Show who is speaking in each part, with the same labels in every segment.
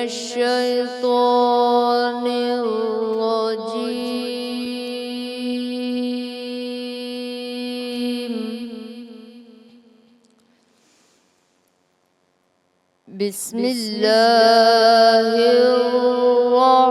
Speaker 1: الشيطان الرجيم. بسم الله الرحمن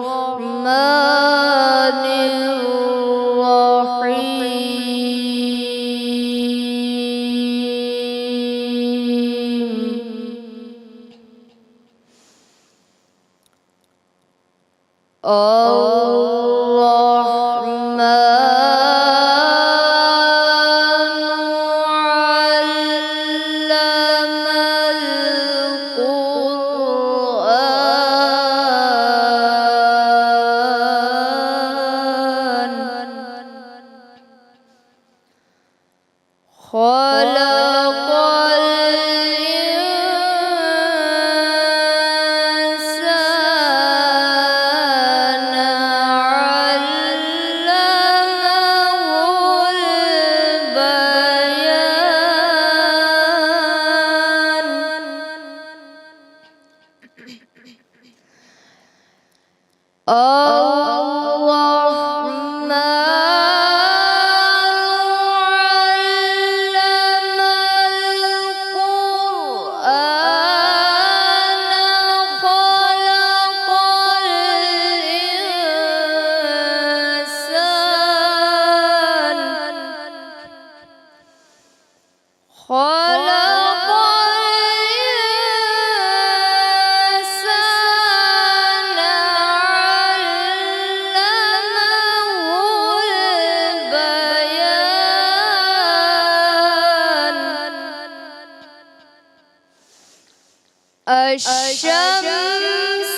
Speaker 1: الشمس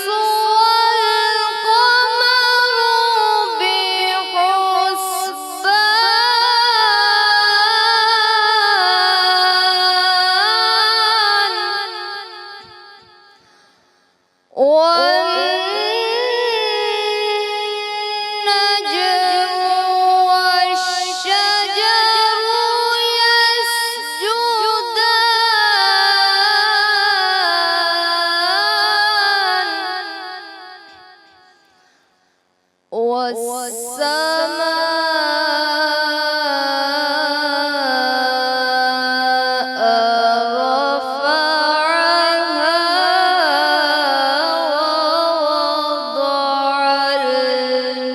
Speaker 1: والقمر بحسبان والنجم والشجر والسماء رفعها ووضع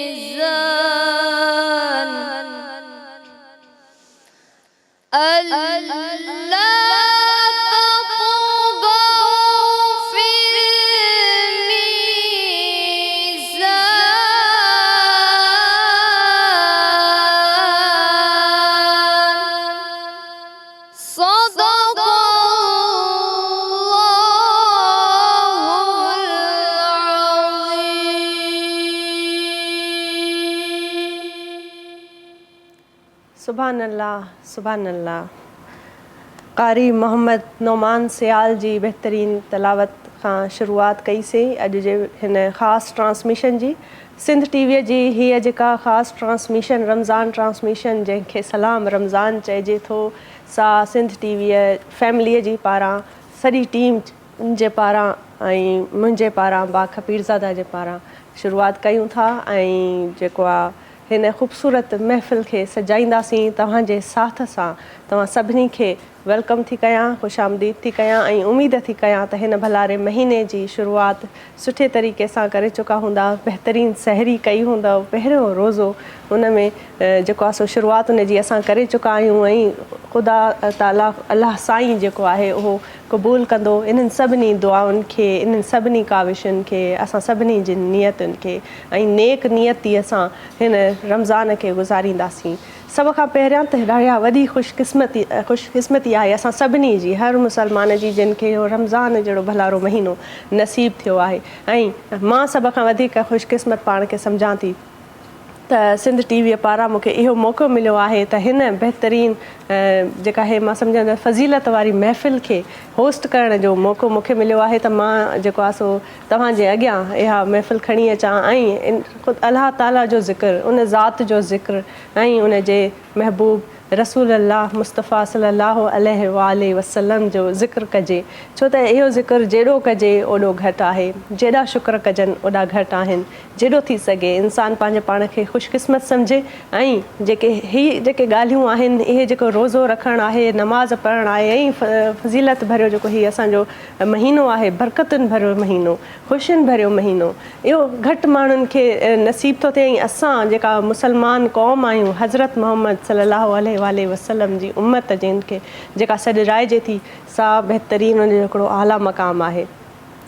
Speaker 1: الميزان ألا
Speaker 2: सुभान अल्लाह सुभान अल्लाह। कारी मोहम्मद नौमान सियाल जी बहितरीन तलावत खां शुरूआत कईसीं अॼु जे हिन ख़ासि ट्रांसमिशन जी। सिंध टीवीअ जी हीअ जेका ख़ासि ट्रांसमिशन रमज़ान ट्रांसमिशन जंहिंखे सलाम रमज़ान चइजे थो, सा सिंध टीवीअ फैमिलीअ जी पारां सॼी टीम जे पारां ऐं मुंहिंजे पारां बाख पीरज़ादा जे पारां शुरूआत कयूं था। ऐं जेको आहे हिन ख़ूबसूरत महफ़िल खे सजाईंदासीं तव्हांजे साथ सां। तव्हां सभिनी खे वेलकम थी कयां, ख़ुशि आमदीद थी कयां ऐं उमेद थी कयां त हिन भलारे महीने जी शुरूआत सुठे तरीक़े सां करे चुका हूंदा, बहितरीन सहरी कई हूंदव। पहिरियों रोज़ो उन में जेको आहे सो शुरूआत उन जी असां करे चुका आहियूं ऐं ख़ुदा ताला अलाह साईं जेको आहे उहो क़बूलु कंदो इन्हनि सभिनी दुआउनि खे, इन्हनि सभिनी काविशुनि खे, असां सभिनी जी नियतुनि खे ऐं नेक नियतीअ सां हिन रमज़ान खे गुज़ारींदासीं। सभ खां पहिरियां त ॾाढा वॾी ख़ुशकिस्मती आहे असां सभिनी जी, हर मुसलमान जी जिन खे रमज़ान जहिड़ो भलारो महीनो नसीबु थियो आहे। ऐं मां सभ खां वधीक ख़ुशकिस्मत पाण खे सम्झां थी त सिंध टीवीअ पारां मूंखे इहो मौक़ो मिलियो आहे त हिन बहितरीन जेका आहे मां सम्झां फ़ज़ीलत वारी महफ़िल खे होस्ट करण जो मौक़ो मूंखे मिलियो आहे त मां जेको आहे सो तव्हांजे अॻियां इहा महफ़िल खणी अचां ऐं अलाह ताला जो ज़िक्र, उन ज़ात जो ज़िक्र ऐं उन जे महबूब रसूल अल्लाह मुस्तफ़ा सल्लल्लाहु अलैहि वसल्लम जो ज़िक्र कजे, छो त इहो ज़िक्र जेॾो कजे ओॾो घटि आहे, जेॾा शुक्र कजनि ओॾा घटि आहिनि। जेॾो थी सघे इंसानु पंहिंजे पाण खे ख़ुशकिस्मत सम्झे ऐं जेके ॻाल्हियूं आहिनि, इहे जेको रोज़ो रखणु आहे, नमाज़ पढ़णु आहे ऐं फज़ीलत भरियो जेको हीउ असांजो महीनो आहे, बरकतुनि भरियो महीनो, ख़ुशियुनि भरियो महीनो, इहो घटि माण्हुनि खे नसीब थो थिए। ऐं असां जेका मुसलमान क़ौम आहियूं, हज़रत मोहम्मद सल्लल्लाहु अलैहि वसल्लम जी उम्मत जिन खे जेका सॾिराइजे थी, सा बहितरीनु उनजो हिकिड़ो आला मक़ाम आहे।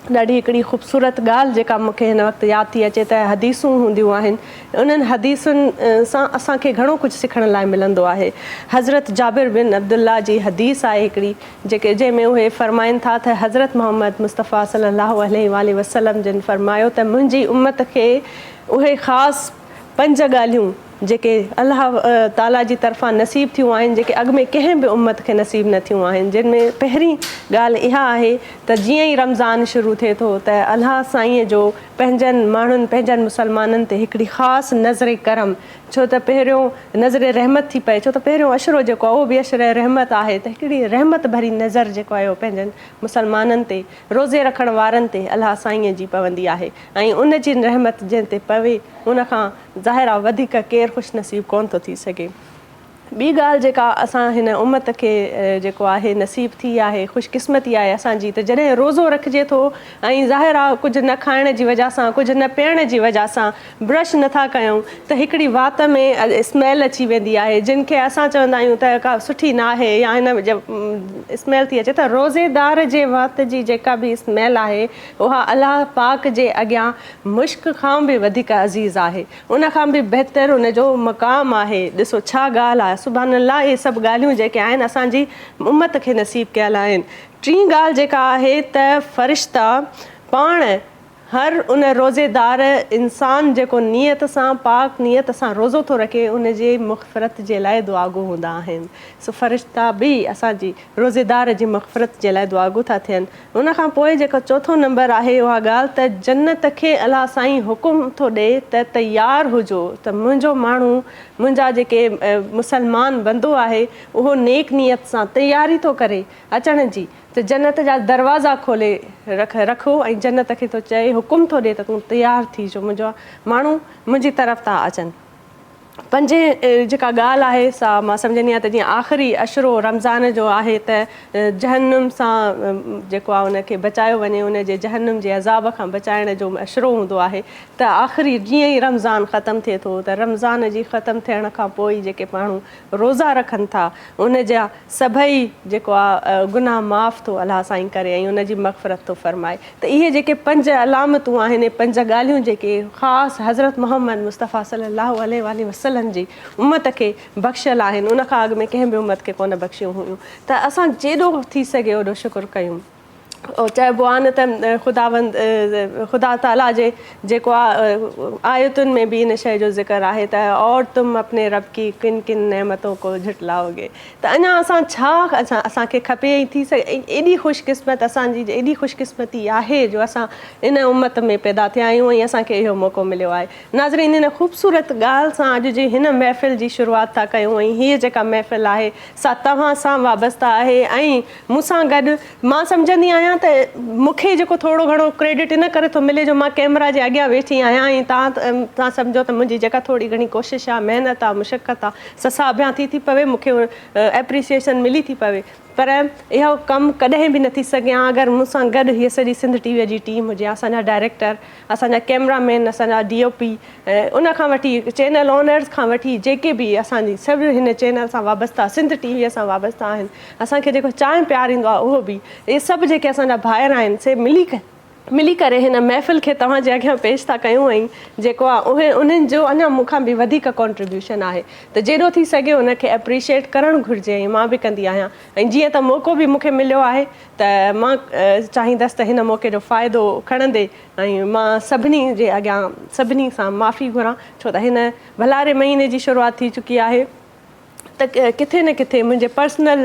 Speaker 2: ॾाढी हिकिड़ी ख़ूबसूरत ॻाल्हि जेका मूंखे हिन वक़्तु यादि थी अचे त हदीसूं हूंदियूं आहिनि, उन्हनि हदीसुनि सां असांखे घणो कुझु सिखण लाइ मिलंदो आहे। हज़रत जाबिर बिन अब्दुल्ला जी हदीस आहे हिकिड़ी, जंहिंमें उहे फ़रमाइनि था त हज़रत मोहम्मद मुस्तफ़ा सल्लल्लाहु अलैहि वसल्लम जिन फ़रमायो त मुंहिंजी उम्मत खे उहे ख़ासि 5 ॻाल्हियूं जेके अल्लाह ताला जी तरफ़ां नसीब थियूं आहिनि, जेके अॻु में कंहिं बि उम्मत खे नसीब न थियूं आहिनि, जिन में पहिरीं ॻाल्हि इहा आहे त जीअं ई रमज़ान शुरू थिए थो त अल्लाह साईं जो पंहिंजनि माण्हुनि, पंहिंजनि मुसलमाननि ते हिकिड़ी ख़ासि नज़र करम, छो त पहिरियों नज़र रहमत थी पए, छो त पहिरियों अशरो जेको आहे उहो बि अशर रहमत आहे, त हिकिड़ी रहमत भरी नज़र जेको आहे उहो पंहिंजनि मुसलमाननि ते, रोज़े रखण वारनि ते अल्लाह साईं जी पवंदी आहे। ऐं उन जी रहमत जंहिं ते पवे उनखां ज़ाहिर आहे वधीक केरु ख़ुशि नसीब कोन थो थी सघे। ॿी ॻाल्हि जेका असां हिन उम्मत खे जेको आहे नसीब थी आहे, ख़ुशकिस्मती आहे असांजी, त जॾहिं रोज़ो रखिजे थो ऐं ज़ाहिर आहे कुझु न खाइण जी वजह सां, कुझु न पीअण जी वजह सां ब्रश नथा कयूं त हिकिड़ी वात में स्मेल अची वेंदी आहे, जिन खे असां चवंदा आहियूं त का सुठी न आहे या हिन स्मेल थी अचे, त रोज़ेदार जे वात जी जेका बि स्मेल आहे उहा अलाह पाक जे अॻियां मुश्क खां बि वधीक अज़ीज़ आहे, उनखां बि बहितर उनजो मक़ाम आहे। ॾिसो छा ॻाल्हि आहे, सुभान अल्लाह, इहे सभु ॻाल्हियूं जेके आहिनि असांजी उम्मत खे नसीब कयल आहिनि। टी ॻाल्हि जेका आहे त फ़रिश्ता पाण हर उन रोज़ेदार इंसान जेको नियत सां, पाक नियत सां रोज़ो थो रखे, उन जे मग़फ़िरत जे लाइ दुआगो हूंदा आहिनि। सो फ़रिश्ता बि असांजी रोज़ेदार जी मग़फ़िरत जे लाइ दुआगो था थियनि। उन खां पोइ जेको चोथों नंबर आहे उहा ॻाल्हि त जन्नत खे अलाह साईं हुकुम थो ॾिए त तयारु हुजो, त मुंहिंजो माण्हू, मुंहिंजा जेके मुसलमान बंदो आहे उहो नेक नियत सां तयारी थो करे अचण जी, त जन्नत जा दरवाज़ा खोले रखो ऐं जन्नत खे थो चए, हुकुम थो ॾिए त तूं तयारु थी अचो, मुंहिंजा माण्हू मुंहिंजी तरफ़ था अचनि। पंजे जेका ॻाल्हि आहे सा मां सम्झंदी आहियां त जीअं आख़िरी अशरो रमज़ान जो आहे त जहन्नुम सां जेको आहे उनखे बचायो वञे, उन जे जहन्नुम जे अज़ाब खां बचाइण जो अशरो हूंदो आहे। त आख़िरी जीअं ई रमज़ान ख़तमु थिए थो त रमज़ान जी ख़तमु थियण खां पोइ जेके माण्हू रोज़ा रखनि था उन जा सभई जेको आहे गुनाह माफ़ थो अलाह साईं करे ऐं उन जी मग़फ़िरत थो फ़रमाए। त इहे जेके 5 अलामतूं आहिनि, 5 ॻाल्हियूं जेके ख़ासि हज़रत मोहम्मद मुस्तफ़ा सल्लल्लाहु अलैहि वसल्लम जी उम्मत खे बख़्शियल आहिनि, उनखां अॻु में कंहिं बि उम्मत खे कोन बख़्शियूं हुयूं, त असां जेॾो थी सघे ओॾो शुक्र कयूं। चइबो आहे न त ख़ुदा ताला जे जेको आहे आयतुनि में बि इन शइ जो ज़िक्र आहे त और तुम अपने रब की किन किन नेमतों को झुटलाओगे, त अञा असां छा असांखे खपे ऐं थी सघे एॾी ख़ुशकिस्मत असांजी, एॾी ख़ुशकिस्मती आहे जो असां इन उम्मत में पैदा थिया आहियूं ऐं असांखे इहो मौक़ो मिलियो आहे। नाज़रीन, इन ख़ूबसूरत ॻाल्हि सां अॼु जी हिन महफ़िल जी शुरूआति था कयूं ऐं हीअ जेका महफ़िल आहे सा तव्हां सां वाबस्ता आहे ऐं मूंसां गॾु मां सम्झंदी आहियां त मूंखे जेको थोरो घणो क्रेडिट इन करे थो मिले जो मां कैमरा जे अॻियां वेठी आहियां ऐं तव्हां सम्झो त मुंहिंजी जेका थोरी घणी कोशिशि आहे, महिनत आहे, मुशक़त आहे, ससाभियां थी पवे, मूंखे एप्रिसिएशन मिली थी पवे, पर इहो कमु कॾहिं बि न थी सघे हा अगरि मूंसां गॾु हीअ सॼी सिंध टीवीअ जी टीम हुजे, असांजा डायरेक्टर, असांजा कैमरामैन, असांजा DOP, उनखां वठी चैनल ओनर्स खां वठी जेके बि असांजी सभु हिन चैनल सां वाबस्ता, सिंध टीवीअ सां वाबस्ता आहिनि, असांखे जेको चांहि प्यार ईंदो आहे उहो बि, इहे सभु जेके असांजा भाइर आहिनि से मिली करे हिन महफ़िल खे तव्हांजे अॻियां पेश था कयूं ऐं जेको आहे उन्हनि जो अञा मूंखां बि वधीक कॉन्ट्रीब्यूशन आहे, त जेॾो थी सघे उनखे एप्रिशिएट करणु घुरिजे ऐं मां बि कंदी आहियां। ऐं जीअं त मौक़ो बि मूंखे मिलियो आहे त मां चाहींदसि त हिन मौक़े जो फ़ाइदो खणंदे ऐं मां सभिनी जे अॻियां सभिनी सां माफ़ी घुरां, छो त हिन भलारे महीने जी शुरूआति थी चुकी आहे त किथे न किथे मुंहिंजे पर्सनल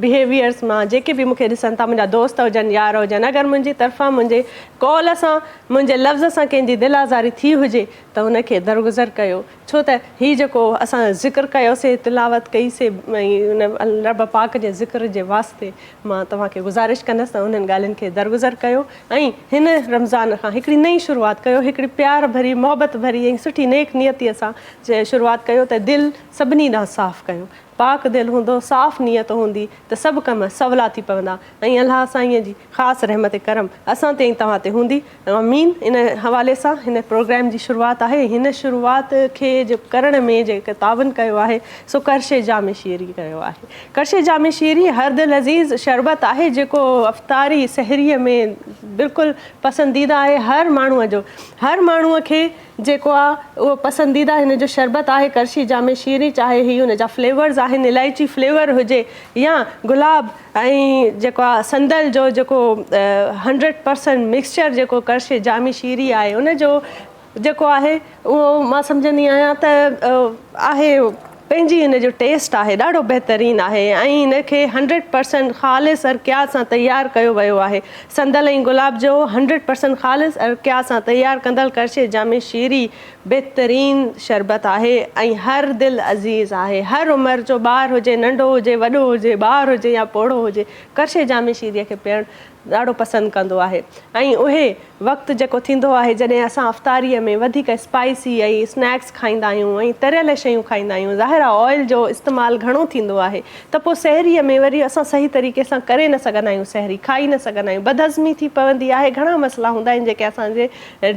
Speaker 2: बिहेवियर्स मां जेके बि मूंखे ॾिसनि था, मुंहिंजा दोस्त हुजनि यार हुजनि, अगरि मुंहिंजी तरफ़ां मुंहिंजे कॉल सां मुंहिंजे लफ़्ज़ सां कंहिंजी दिलि आज़ारी थी हुजे त हुनखे दरगुज़र कयो। छो त हीउ जेको असां ज़िक्र कयोसीं, तिलावत कईसीं, उन रब पाक जे ज़िक्र जे वास्ते मां तव्हांखे गुज़ारिश कंदसि त उन्हनि ॻाल्हियुनि खे दरगुज़र कयो ऐं हिन रमज़ान खां हिकिड़ी नई शुरूआति कयो, हिकिड़ी प्यार भरी मोहबत भरी ऐं सुठी नेक नियतीअ सां शुरूआति कयो त दिलि सभिनी ॾांहुं साफ़ु कयो। पाक दिलि हूंदो, साफ़ नियत हूंदी त सभु कम सवला थी पवंदा ऐं अलाह साईंअ जी ख़ासि रहमत करम असां ते ऐं तव्हां ते हूंदी। आमीन। इन हवाले सां हिन प्रोग्राम जी शुरूआति आहे। हिन शुरूआति खे जो करण में जेके तावन कयो आहे सो कर्शे जामे शीरी कयो आहे। कर्शे जामे शीरी हर दिलि अज़ीज़ शरबत आहे जेको अफ़्तारी सहरीअ में बिल्कुलु पसंदीदा आहे हर माण्हूअ जो। हर माण्हूअ खे जेको आहे उहो पसंदीदा हिन जो शरबत आहे कर्शी जामे शीरी, चाहे ही हुन जा फ्लेवर्स आहिनि, इलायची फ्लेवर हुजे या गुलाब ऐं जेको आहे संदल जो जेको 100% मिक्सचर जेको कर्शे जामे शीरी आहे उन जो जेको आहे उहो मां सम्झंदी आहियां त आहे पंहिंजी हिन जो टेस्ट आहे ॾाढो बहितरीनु आहे ऐं हिनखे 100% ख़ालिस अरकिया सां तयारु कयो वियो आहे। संदल ऐं गुलाब जो 100% ख़ालिस अरकिया सां तयारु कंदड़ कर्शे जामे शीरी बहितरीनु शरबत आहे ऐं हर दिलि अज़ीज़ आहे। हर उमिरि जो ॿार हुजे, नंढो हुजे, वॾो हुजे, ॿार हुजे या पोड़ो हुजे, कर्शे जामे शीरीअ खे पीअणु ॾाढो पसंदि कंदो आहे। ऐं उहे वक़्तु जेको थींदो आहे जॾहिं असां अफ़्तारीअ में वधीक स्पाइसी ऐं स्नैक्स खाईंदा आहियूं ऐं तरियल शयूं खाईंदा आहियूं, ज़ाहिर आहे ऑयल जो इस्तेमालु घणो थींदो आहे, त पोइ सहरीअ में वरी असां सही तरीक़े सां करे न सघंदा आहियूं, सहरी खाई न सघंदा आहियूं, बदहज़मी थी पवंदी आहे, घणा मसइला हूंदा आहिनि जेके असांजे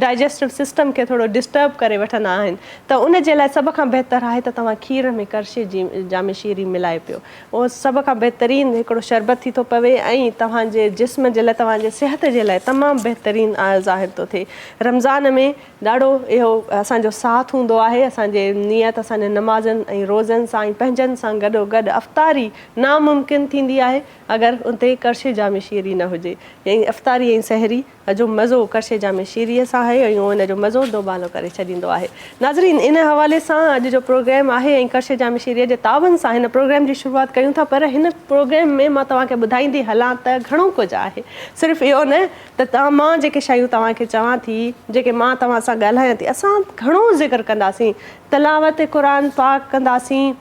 Speaker 2: डाइजेस्टिव सिस्टम खे थोरो डिस्टर्ब करे वठंदा आहिनि। त उन जे लाइ सभ खां बहितर आहे त तव्हां खीर में कर्शे जी जामे शीरी मिलाए पियो, उहो सभ खां बहितरीनु हिकिड़ो शरबत थी थो पवे ऐं तव्हांजे जिस्म जे लाइ, तव्हांजे सिहत जे लाइ तमामु बहितरीनु ज़ाहिर थो थिए। रमज़ान में ॾाढो इहो असांजो साथ हूंदो आहे, असांजे नियत असांजे नमाज़नि ऐं रोज़नि सां ऐं पंहिंजनि सां गॾोगॾु अफ़्तारी नामुमकिन थींदी आहे अगरि उते कर्शे जामे शीरी न हुजे। ऐं अफ़्तारी ऐं सहरी जो मज़ो कर्शे जामे शीरीअ सां आहे ऐं उहो हिन जो मज़ो दोबालो करे छॾींदो आहे। नाज़रीन, इन हवाले सां अॼु जो प्रोग्राम आहे ऐं कर्शे जामे शीरीअ जे तावन सां हिन प्रोग्राम जी शुरूआति कयूं था, पर हिन प्रोग्राम में मां तव्हांखे ॿुधाईंदी हलां त घणो कुझु आहे। सिर्फ़ु इहो न त मां जेके शयूं तव्हांखे चवां थी, जेके मां तव्हां सां ॻाल्हायां थी, असां घणो ज़िक्र कंदासीं, तिलावत क़ुरान पाक कंदासीं,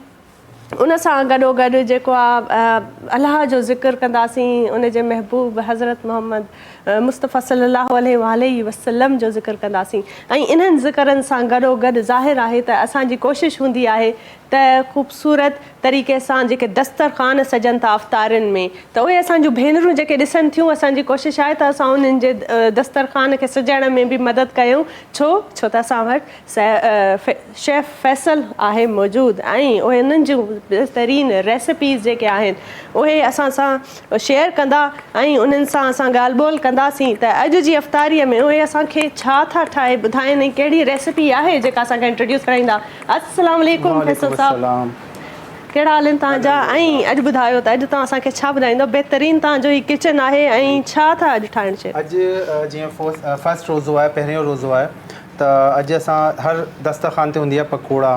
Speaker 2: उन सां गॾोगॾु जेको आहे अलाह जो ज़िक्र कंदासीं, उन जे महबूब हज़रत मोहम्मद मुस्तफ़ा सल्लल्लाहु अलैहि वसल्लम जो ज़िक्र कंदासीं ऐं इन्हनि ज़िक्रनि सां गॾोगॾु ज़ाहिर आहे त असांजी कोशिशि हूंदी आहे त ख़ूबसूरत तरीक़े सां जेके दस्तरख़ान सजनि था अफ़्तारियुनि में, त उहे असांजूं भेनरूं जेके ॾिसनि थियूं, असांजी कोशिशि आहे त असां उन्हनि जे दस्तरख़ान खे सजाइण में बि मदद कयूं। छो त असां वटि शेफ़ फैसल आहे मौजूदु ऐं उहे उन्हनि जूं बहितरीनु रेसिपीज़ जेके आहिनि उहे असां सां शेयर कंदा ऐं उन्हनि सां असां ॻाल्हि ॿोल कंदासीं त अॼु जी अफ़्तारीअ में उहे असांखे छा था ठाहे ॿुधाइनि ऐं कहिड़ी रेसिपी आहे जेका असांखे इंट्रोड्यूस कराईंदा। अस्सलाम वालेकुम फैसल साहब, कहिड़ा हाल आहिनि तव्हांजा? ऐं अॼु ॿुधायो त अॼु तव्हां असांखे छा ॿुधाईंदो? बहितरीनु तव्हांजो ही किचन आहे ऐं छा था अॼु ठाहिणु चाहियो?
Speaker 3: अॼु जीअं फर्स्ट रोज़ो आहे, पहिरियों रोज़ो आहे, त अॼु असां हर दस्तरख़ान ते हूंदी आहे पकोड़ा,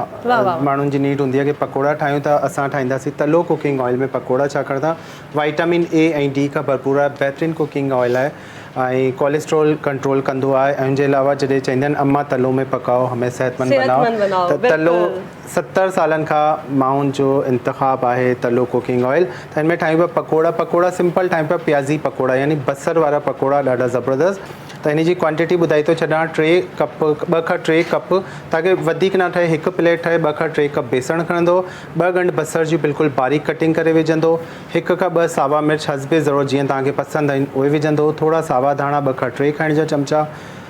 Speaker 3: माण्हुनि जी नीड हूंदी आहे की पकोड़ा ठाहियूं, त असां ठाहींदासीं तलो कुकिंग ऑयल में पकोड़ा, छाकाणि त वाइटामिन ए ऐं डी खां भरपूर आहे, बहितरीनु कुकिंग ऑयल आहे ऐं कोलेस्ट्रॉल कंट्रोल कंदो आहे। ऐं हुनजे अलावा जॾहिं चवंदा आहिनि अम्मा तलो में पकाओ हमें सेहतमंद बनाओ, त तलो 70 सालनि खां माण्हुनि जो इंतिख़ाबु आहे तलो कुकिंग ऑयल। त हिन में ठाहियूं पिया पकोड़ा। पकोड़ा सिंपल ठाहियूं पिया, प्याज़ी पकोड़ा यानी बसर वारा पकोड़ा, ॾाढा ज़बरदस्त। त हिन जी क्वांटिटी ॿुधाई थो छॾां, 2 कप 2 खां 3 कप, ताकी वधीक न ठहे, 1 प्लेट ठहे, 2 खां 3 कप बेसण खणंदो, 2 ॻंढ बसर जी बिल्कुलु बारीक कटिंग करे विझंदो, 1 खां 2 सावा मिर्च हस्बे ज़रूरत जीअं तव्हांखे पसंदि आहिनि उहे विझंदो, थोरा सावा धाणा 2 खां 3 खाइण जा चमचा,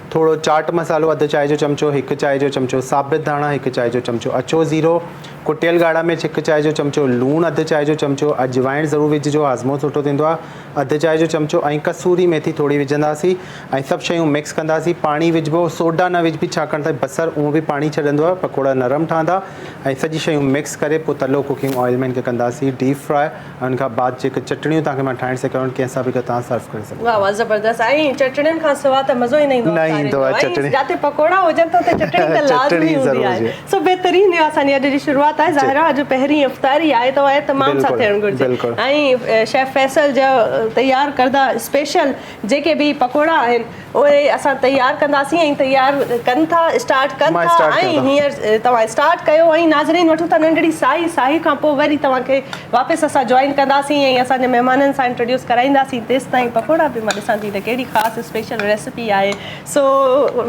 Speaker 3: थोरो चाट मसालो 1 चांहि जो चमचो, 1 चांहि जो चमचो साबित धाणा, 1 चांहि जो चमचो अछो ज़ीरो, कुटियल ॻाढ़ा मिर्च 1 चांहि जो चमचो, लूणु 1 चांहि जो चमचो, अजवाइण ज़रूरु विझिजो, हाज़मो सुठो थींदो आहे, 1 चांहि जो चमचो, ऐं कसूरी मेथी थोरी विझंदासीं ऐं सभु शयूं मिक्स कंदासीं। पाणी विझिबो, सोडा न विझिबी, छाकाणि त बसर उहो बि पाणी छॾंदो आहे, पकोड़ा नरम ठहंदा। ऐं सॼी शयूं मिक्स करे पोइ तलो कुकिंग ऑयल में हिनखे कंदासीं डीप फ्राई, ऐं हुनखां बाद जेके चटणियूं तव्हांखे मां ठाहिणु सेखारियूं कंहिंसां बि तव्हां सर्व करे सघो।
Speaker 2: वाह वाह, ज़बरदस्त। ऐं चटणियुनि खां सवाइ त मज़ो ई न ईंदो? न
Speaker 3: ईंदो आहे चटणी
Speaker 2: जिते पकोड़ा हुजनि त चटणी त लाज़मी
Speaker 3: चटणी
Speaker 2: हूंदी
Speaker 3: ज़रूरी
Speaker 2: आहे
Speaker 3: आहे।
Speaker 2: सो बहितरीन असांजी अॼु जी शुरूआत आहे ज़ाहिरा अॼु पहिरीं इफ़्तारी आहे त उहे तमामु सां थियणु घुरिजे
Speaker 3: बिल्कुलु।
Speaker 2: ऐं शेफ फैसल जा तयारु करदा स्पेशल जेके बि पकोड़ा आहिनि उहे असां तयारु कंदासीं ऐं तयारु कनि था स्टार्ट कनि
Speaker 3: मां
Speaker 2: था
Speaker 3: start कयो
Speaker 2: ऐं
Speaker 3: था।
Speaker 2: हींअर तव्हां स्टार्ट कयो ऐं नाज़रीन वठूं था नंढड़ी साई खां पोइ वरी तव्हांखे वापसि असां जॉइन कंदासीं ऐं असांजे महिमाननि सां इंट्रोड्यूस कराईंदासीं तेसि ताईं पकोड़ा बि मां ॾिसां थी त कहिड़ी ख़ासि स्पेशल रेसिपी आहे सो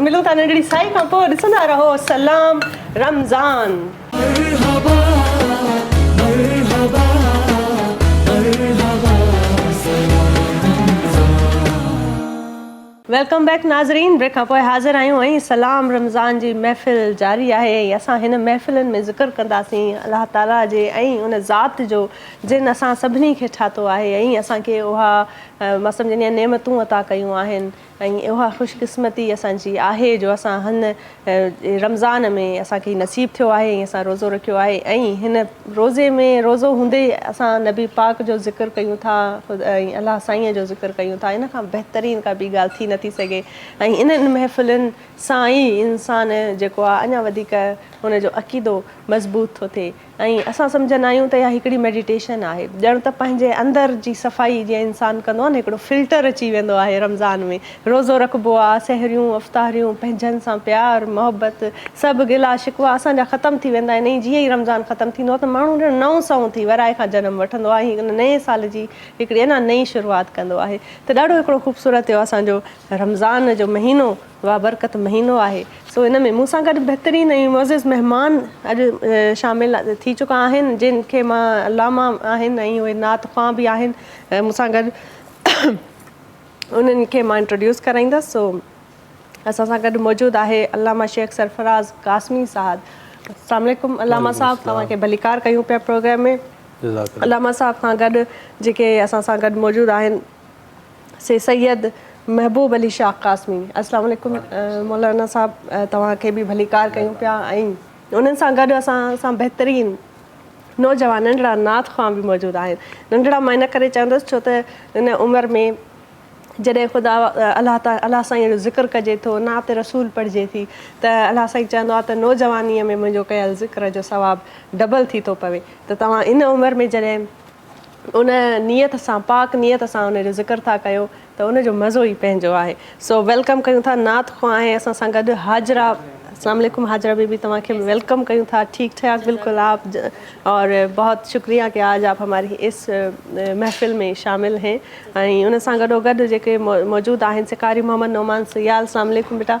Speaker 2: मिलूं था नंढड़ी साई खां पोइ ॾिसंदा रहो सलाम रमज़ान वेलकम बैक नाज़रीन ब्रेक खां पोइ हाज़िर आहियूं ऐं सलाम रमज़ान जी महफ़िल जारी आहे ऐं असां हिन महफ़िलनि में ज़िक्र कंदासीं अलाह ताला जे ऐं उन ज़ात जो जिन असां सभिनी खे ठातो आहे ऐं असांखे उहा मां सम्झंदी आहियां नेमतूं अता कयूं आहिनि ऐं उहा ख़ुशकिस्मती असांजी आहे जो असां हिन रमज़ान में असांखे नसीबु थियो आहे ऐं असां रोज़ो रखियो आहे ऐं हिन रोज़े में रोज़ो हूंदे असां नबी पाक जो ज़िक्र कयूं था ऐं अलाह साईं जो ज़िक्र कयूं था इन खां बहितरीन का ॿी ॻाल्हि थी नथी सघे ऐं इन्हनि महफ़िलुनि सां ई इंसान जेको आहे अञा वधीक हुनजो अक़ीदो मज़बूत थो थिए ऐं असां सम्झंदा आहियूं त इहा हिकिड़ी मेडिटेशन आहे ॼण त पंहिंजे अंदरि जी सफ़ाई जीअं इंसानु कंदो आहे न हिकिड़ो फिल्टर अची वेंदो आहे रमज़ान में रोज़ो रखिबो आहे सहरियूं अफ़्तारियूं पंहिंजनि सां प्यार मोहबत सभु गिला शिकवा असांजा ख़तमु थी वेंदा आहिनि ऐं जीअं ई रमज़ान ख़तमु थींदो आहे त माण्हू ॼण नओं सऊं थी वराए खां जनमु वठंदो आहे ऐं नए साल जी हिकिड़ी अञा नई शुरूआति कंदो आहे त ॾाढो हिकिड़ो ख़ूबसूरत थियो असांजो रमज़ान जो महीनो वा बरकत महीनो आहे सो इन में मूंसां गॾु बहितरीन ऐं मोज़िज़ महिमान अॼु शामिलु थी चुका आहिनि जिन खे मां अलामा आहिनि ऐं उहे नात ख़्वां बि आहिनि मूंसां गॾु उन्हनि खे मां इंट्रोड्यूस कराईंदसि सो असां सां गॾु मौजूदु आहे अलामा शेख सरफराज़ कासमी साहिबु अस्सलाम वालेकुम अलामा साहिबु तव्हांखे भलीकार कयूं पिया प्रोग्राम में अलामा साहिब खां गॾु जेके असां सां गॾु मौजूदु आहिनि से सैयद महबूब अली शाह कासमी अस्सलाम वालेकुम मौलाना साहिबु तव्हांखे बि भलीकार कयूं पिया ऐं उन्हनि सां गॾु असां बहितरीन नौजवान नंढड़ा नात ख़्वां बि मौजूदु आहिनि नंढड़ा मां इन करे चवंदसि छो त इन उमिरि में जॾहिं ख़ुदा अलाह साईं जो ज़िक्र कजे थो नात रसूल पढ़िजे थी त अलाह साईं चवंदो आहे त नौजवानीअ में मुंहिंजो कयल ज़िक्र जो सवाबु डबल थी थो पवे त तव्हां इन उमिरि में जॾहिं उन नियत सां पाक नियत सां उनजो ज़िक्र था कयो त उनजो मज़ो ई पंहिंजो आहे सो वेलकम कयूं था नात ख़्वां ऐं असां सां गॾु हाजरा अस्सलाम वालेकुम हाजरा बीबी तव्हांखे वेलकम कयूं था ठीक ठाक बिल्कुल आप और बहुत शुक्रिया कि आज आप हमारी इस महफ़िल में शामिल हैं ऐं उन सां गॾोगॾु जेके मौजूदु आहिनि सिकारी मोहम्मद नोमान सियाल अस्सलाम वालेकुम बेटा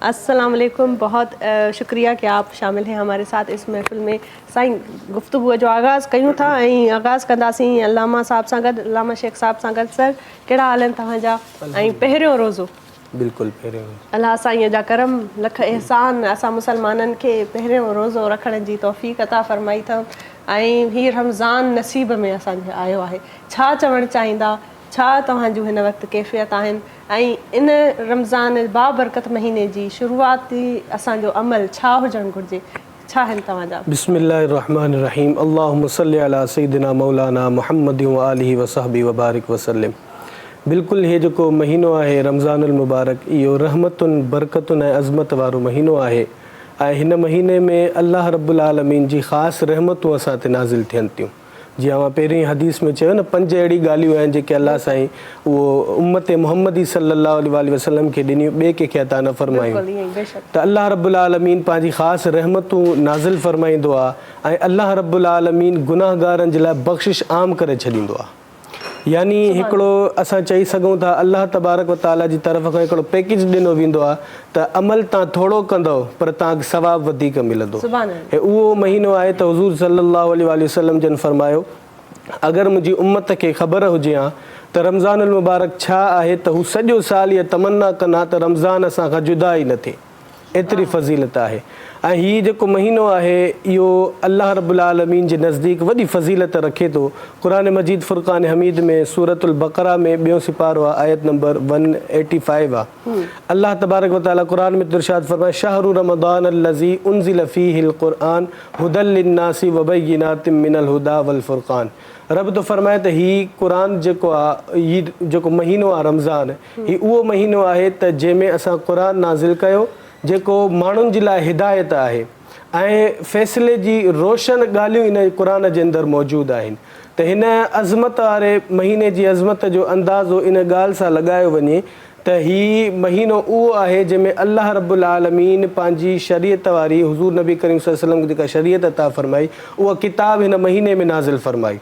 Speaker 2: अस्सलाम वालेकुम बहुत शुक्रिया कि आप शामिल हैं हमारे साथ इस महफ़िल में साईं गुफ्तगू जो आगाज़ कयूं था ऐं आगाज़ कंदासीं अलामा साहिब सां गॾु अलामा शेख साहिब सां गॾु सर कहिड़ा हाल आहिनि तव्हांजा ऐं पहिरियों रोज़ो
Speaker 4: बिल्कुलु पहिरियों
Speaker 2: अलाह साईं जा करम लख एहसान असां मुसलमाननि खे पहिरियों रोज़ो रखण जी तौफ़ीक़ अता फ़रमाई अथऊं ऐं हीअ रमज़ान नसीब में असांखे आयो आहे छा चवणु चाहींदा छा तव्हां जूं हिन वक़्तु कैफ़ियत आहिनि ऐं इन रमज़ान बाबरकत महीने जी शुरूआती असांजो अमल छा हुजणु घुरिजे छा आहिनि तव्हांजा
Speaker 4: बिस्मिल्लाहिर्रहमानिर्रहीम अल्लाहुम्मा सल्ली अला सय्यिदिना मौलाना मुहम्मद व आलिहि व सहबी व बारिक वसल्लम बिल्कुलु इहो जेको महीनो आहे रमज़ानुल मुबारक इहो रहमतुनि बरकतुनि ऐं अज़मत वारो महीनो आहे ऐं हिन महीने में अल्लाह रब्बुल आलमीन जी ख़ासि रहमतूं असां ते नाज़िल थियनि थियूं जीअं मां पहिरीं हदीस में चयो न 5 अहिड़ी ॻाल्हियूं आहिनि जेके अल्लाह साईं उहो उम्मत मुहम्मदी सल्लल्लाहु अलैहि वसल्लम खे ॾिनियूं ॿिए कंहिंखे अता न फ़रमायूं त अल्लाह रब्बुल आलमीन पंहिंजी ख़ासि रहमतूं नाज़िल फ़रमाईंदो आहे ऐं अल्लाह रब्बुल आलमीन गुनाहगारनि जे लाइ बख़्शिश आम करे छॾींदो आहे यानी हिकिड़ो असां चई सघूं था अल्लाह तबारक व ताला जी तरफ़ खां हिकिड़ो पैकेज ॾिनो वेंदो आहे त अमल तव्हां थोरो कंदव पर तव्हांखे सवाबु वधीक मिलंदो ऐं उहो महीनो आहे त हुज़ूर सल्लल्लाहु अलैहि वसल्लम जन फरमायो अगरि मुंहिंजी उम्मत खे ख़बर हुजे हा त रमज़ानुल मुबारक छा आहे त हू सॼो साल इहा तमन्ना कंदा त रमज़ान असां खां जुदा ई न थिए एतिरी फ़ज़ीलत आहे। ऐं हीउ जेको महीनो आहे इहो अल्लाह रब्बुल आलमीन जे नज़दीक वॾी फ़ज़ीलत रखे थो। क़ुरान मजीद फ़ुरक़ान हमीद में सूरतुल बक़रा में 2 सिपारो आहे, आयत नंबर 185 आहे। अल्लाह तबारक व तआला क़ुरान में इरशाद फरमाए शहरु रमज़ान अल्लज़ी उनज़िल फ़ीहिल क़ुरआन हुदल लिन्नासि व बय्यिनातिम मिनल हुदा वल फ़ुरक़ान। रब तो फरमाए त हीउ क़ुरान जेको आहे, हीउ जेको महीनो आहे रमज़ान, हीउ उहो महीनो आहे त जंहिंमें असां क़ुरान नाज़िल कयो जेको माण्हुनि जे लाइ हिदायत आहे ऐं फ़ैसिले जी रोशन ॻाल्हियूं इन क़ुरान जे अंदरि मौजूदु आहिनि। त हिन अज़मत वारे महीने जी अज़मत जो अंदाज़ो इन ॻाल्हि सां लॻायो वञे त हीउ महीनो उहो आहे जंहिंमें अल्लाह रब्बुल आलमीन पंहिंजी शरीयत वारी हुज़ूर नबी करीम सल्लल्लाहु अलैहि वसल्लम जेका शरीयत अता फ़रमाई उहा किताब हिन महीने में नाज़िल फ़रमाई।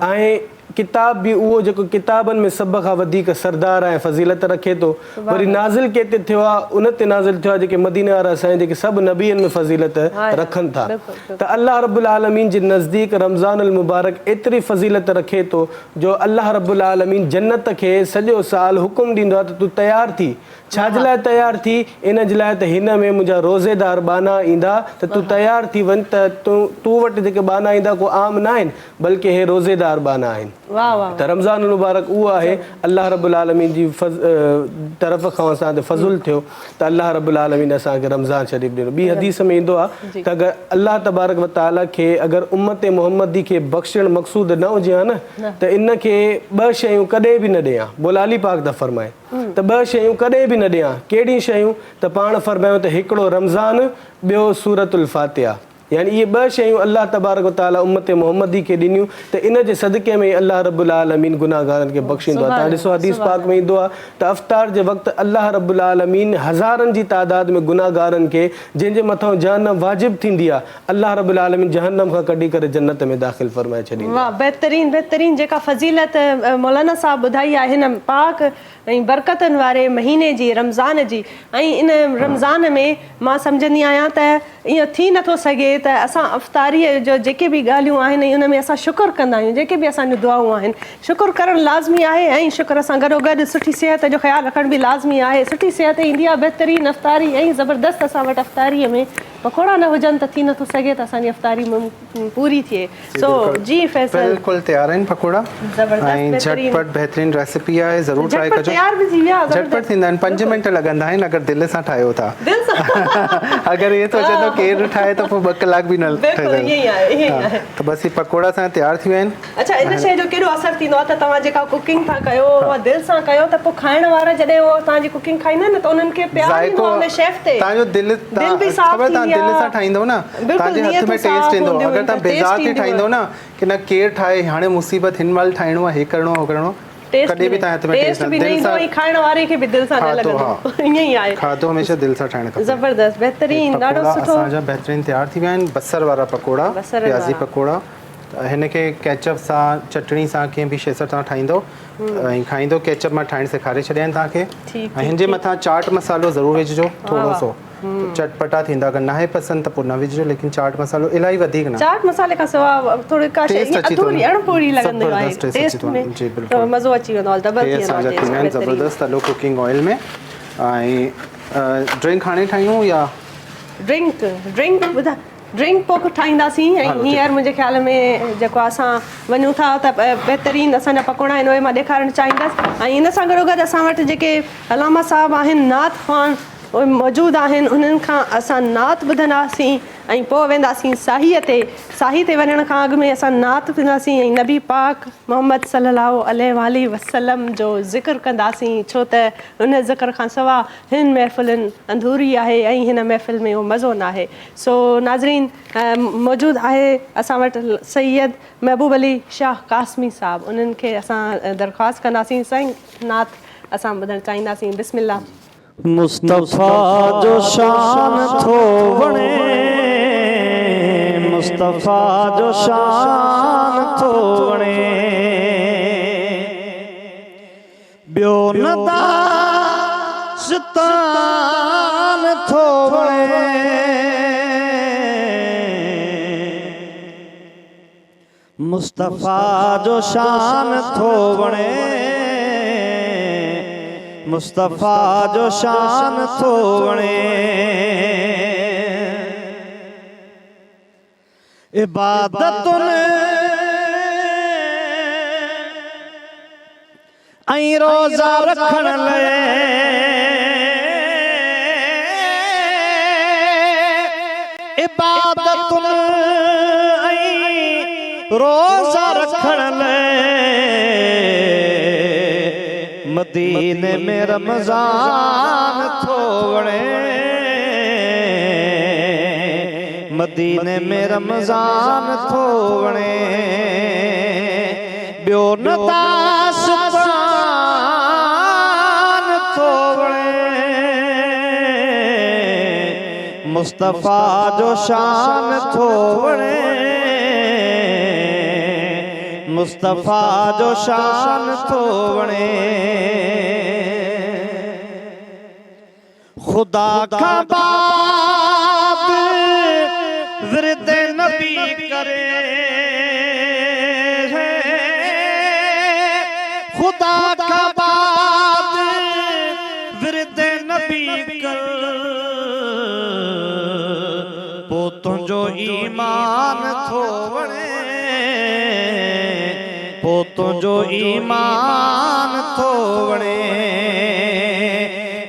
Speaker 4: ऐं किताब बि उहो जेको किताबनि में सभ खां वधीक सरदार ऐं फ़ज़ीलत रखे थो। वरी नाज़िल केते थियो आहे, उन ते नाज़िल थियो आहे जेके मदीना वारा असांजे जेके सभु नबीअनि में फ़ज़ीलत रखनि था। त अल्लाह रब्बुल आलमीन जे नज़दीक रमज़ानुल मुबारक एतिरी फ़ज़ीलत रखे थो जो अल्लाह रब्बुल आलमीन जन्नत खे सॼो साल हुकुम ॾींदो आहे त तूं तयारु थी। छाजे लाइ तयारु थी? इन जे लाइ त हिन में मुंहिंजा रोज़ेदार बाना ईंदा त तूं तयारु थी वञ त तूं वटि जेके बाना ईंदा को आम न आहिनि बल्कि हे रोज़ेदार बाना आहिनि। त रमज़ान मुबारक उहो आहे अल्लाह रब्बुल आलमीन जी तरफ़ खां असां ते फ़ज़ुल थियो त अल्लाह रब्बुल आलमीन असांखे रमज़ान शरीफ़ ॾिनो। ॿी हदीस में ईंदो आहे त अगरि अल्लाह तबारक व तआला खे अगरि उम्मत मुहम्मदी खे बख़्शणु मक़सूद न हुजे हा न त इन खे 2 शयूं कॾहिं बि न ॾियां। बोलाली पाक दा फरमाए त 2 शयूं कॾहिं बि न ॾियां। कहिड़ियूं शयूं? त पाण फरमायूं त हिकिड़ो रमज़ान, ॿियो सूरतुल फातिहा। यानी इहे 2 शयूं अल्लाह तबारक व तआला उम्मत मुहम्मदी खे ॾिनियूं त इन जे सदक़े में अल्लाह रब्बुल आलमीन गुनाहगारनि खे बख़्शींदो आहे। तव्हां ॾिसो हदीस पाक में ईंदो आहे त अफ़्तार जे वक़्तु अल्लाह रब्बुल आलमीन हज़ारनि जी तादाद में गुनाहगारनि खे जंहिंजे मथां जहन्नम वाजिब थींदी आहे अल्लाह रब्बुल आलमीन जहन्नम खां कढी करे जन्नत में दाख़िल फरमाए छॾींदो।
Speaker 2: वाह, बहितरीन बहितरीन जेका फ़ज़ीलत मौलाना साहब ॿुधाई आहे हिन पाक ऐं बरकतनि वारे महीने जी रमज़ान जी। ऐं इन रमज़ान में मां सम्झंदी आहियां त ईअं थी नथो सघे त असां अफ़्तारीअ जो जेके बि ॻाल्हियूं आहिनि उन में असां शुक्र कंदा आहियूं। जेके बि असांजूं दुआऊं आहिनि शुक्र करणु लाज़मी आहे ऐं शुक्र सां गॾोगॾु सुठी सिहत जो ख़्यालु रखण बि लाज़मी आहे। सुठी सिहत ईंदी आहे बहितरीन अफ़्तारी ऐं ज़बरदस्त असां वटि अफ़्तारीअ में पकोड़ा न हुजनि त थी नथो सघे त असांजी अफ़्तारी पूरी थिए। सो जी फैसल
Speaker 3: बिल्कुलु तयार आहिनि पकोड़ा ऐं झटपट बहितरीन रेसिपी आहे, ज़रूरु ट्राई कजो।
Speaker 2: तयार बि थी विया,
Speaker 3: झटपट थींदा आहिनि, 5 मिंट लॻंदा आहिनि अगरि दिलि सां ठाहियो था।
Speaker 2: दिलि सां
Speaker 3: अगरि इहे सोचे थो केरु ठाहे त पोइ 2 कलाक बि न
Speaker 2: बिल्कुलु ईअं ई आहे, ईअं ई आहे।
Speaker 3: त बसि ही पकोड़ा सां तयार थी विया आहिनि।
Speaker 2: अच्छा, इन शइ जो कहिड़ो असरु थींदो आहे त तव्हां जेका कुकिंग था कयो उहा दिलि सां कयो त पोइ खाइण वारा जॾहिं उहो तव्हांजी कुकिंग खाईंदा आहिनि न त उन्हनि खे प्यार ईंदो आहे उन शेफ ते।
Speaker 3: तव्हांजो दिलि
Speaker 2: बि साफ़
Speaker 3: ख़बर तव्हां दिलि सां ठाहींदो न तव्हांजे हथ में टेस्ट ईंदो। अगरि तव्हां बेज़ार थी ठाहींदो न की न केरु ठाहे हाणे मुसीबत हिन महिल ठाहिणो आहे, हे करिणो आहे, हो करिणो आहे, कॾहिं बि तव्हां हथ में टेस्ट
Speaker 2: बि न ईंदो ऐं खाइण वारे खे बि दिलि सां न लॻंदो। ईअं ई आहे,
Speaker 3: खाधो हमेशह दिलि सां ठाहिणु खपे।
Speaker 2: ज़बरदस्त, बहितरीन, ॾाढो सुठो।
Speaker 3: असांजा बहितरीन तयार थी विया आहिनि बसर वारा पकोड़ा, प्याज़ी पकोड़ा। हिन खे केचप सां चटणी सां कंहिं बि शइ सां तव्हां ठाहींदो ऐं खाईंदो। केचप मां ठाहिणु सेखारे छॾिया आहिनि तव्हांखे। ऐं हिन जे मथां चाट मसालो ज़रूरु विझिजो थोरो सो, चटपटा थींदा। अगरि नाहे पसंदि त पोइ न विझिजो, लेकिन चाट मसालो इलाही वधीक न।
Speaker 2: चाट मसाले खां सवाइ थोरी का शइ अधूरी अणपूरी लॻंदी आहे, टेस्ट में मज़ो अची वेंदो आहे।
Speaker 3: ज़बरदस्त तलो कुकिंग ऑयल में। ऐं ड्रिंक हाणे ठाहियूं या
Speaker 2: ड्रिंक ॿुधा ड्रिंक पोइ ठाहींदासीं। ऐं हींअर मुंहिंजे ख़्याल में जेको असां वञूं था त बहितरीन असांजा पकोड़ा आहिनि उहे मां ॾेखारणु चाहींदसि। ऐं इन सां गॾोगॾु असां वटि जेके अलामा साहब आहिनि नात ख़्वान उहे मौजूदु आहिनि, उन्हनि खां असां नात ॿुधंदासीं ऐं पोइ वेंदासीं साहीअ ते। साही ते वञण खां अॻु में असां नात ॿुधंदासीं ऐं नबी पाक मोहम्मद सल्लल्लाहु अलैहि वसल्लम जो ज़िक्र कंदासीं, छो त उन ज़िक्र खां सवाइ हिन महफ़िलुनि अधूरी आहे ऐं हिन महफ़िल में उहो मज़ो न आहे। सो नाज़रीन, मौजूदु आहे असां वटि सैयद महबूब अली शाह कासमी साहब। उन्हनि खे असां दरख़्वास्त कंदासीं, साईं नात असां ॿुधणु चाहींदासीं। बिस्मिल्लाह।
Speaker 5: मुस्तफ़ा जो शान थो वणे, मुस्तफ़ा जो शान थो वणे, ॿियो न दास्तान थो वणे, मुस्तफ़ा जो शान थो वणे, मुस्तफ़ा जो शान थो वणे इबादतुनि ऐं रोज़ा रखण लाइ इबादतुनि ऐं रोज़ा रखण लाइ मदीने में रमज़ान थो वणे मदीने में रमज़ान थो वणे ॿियो न दास्तान थो वणे मुस्तफ़ा जो शान थो वणे मुस्तफ़ा जो शान थो वणे खुदा का बाप विरद नबी करे खुदा का बाप विरद नबी कर पोतों जो ईमान थो वणे पोतों जो ईमान थो वणे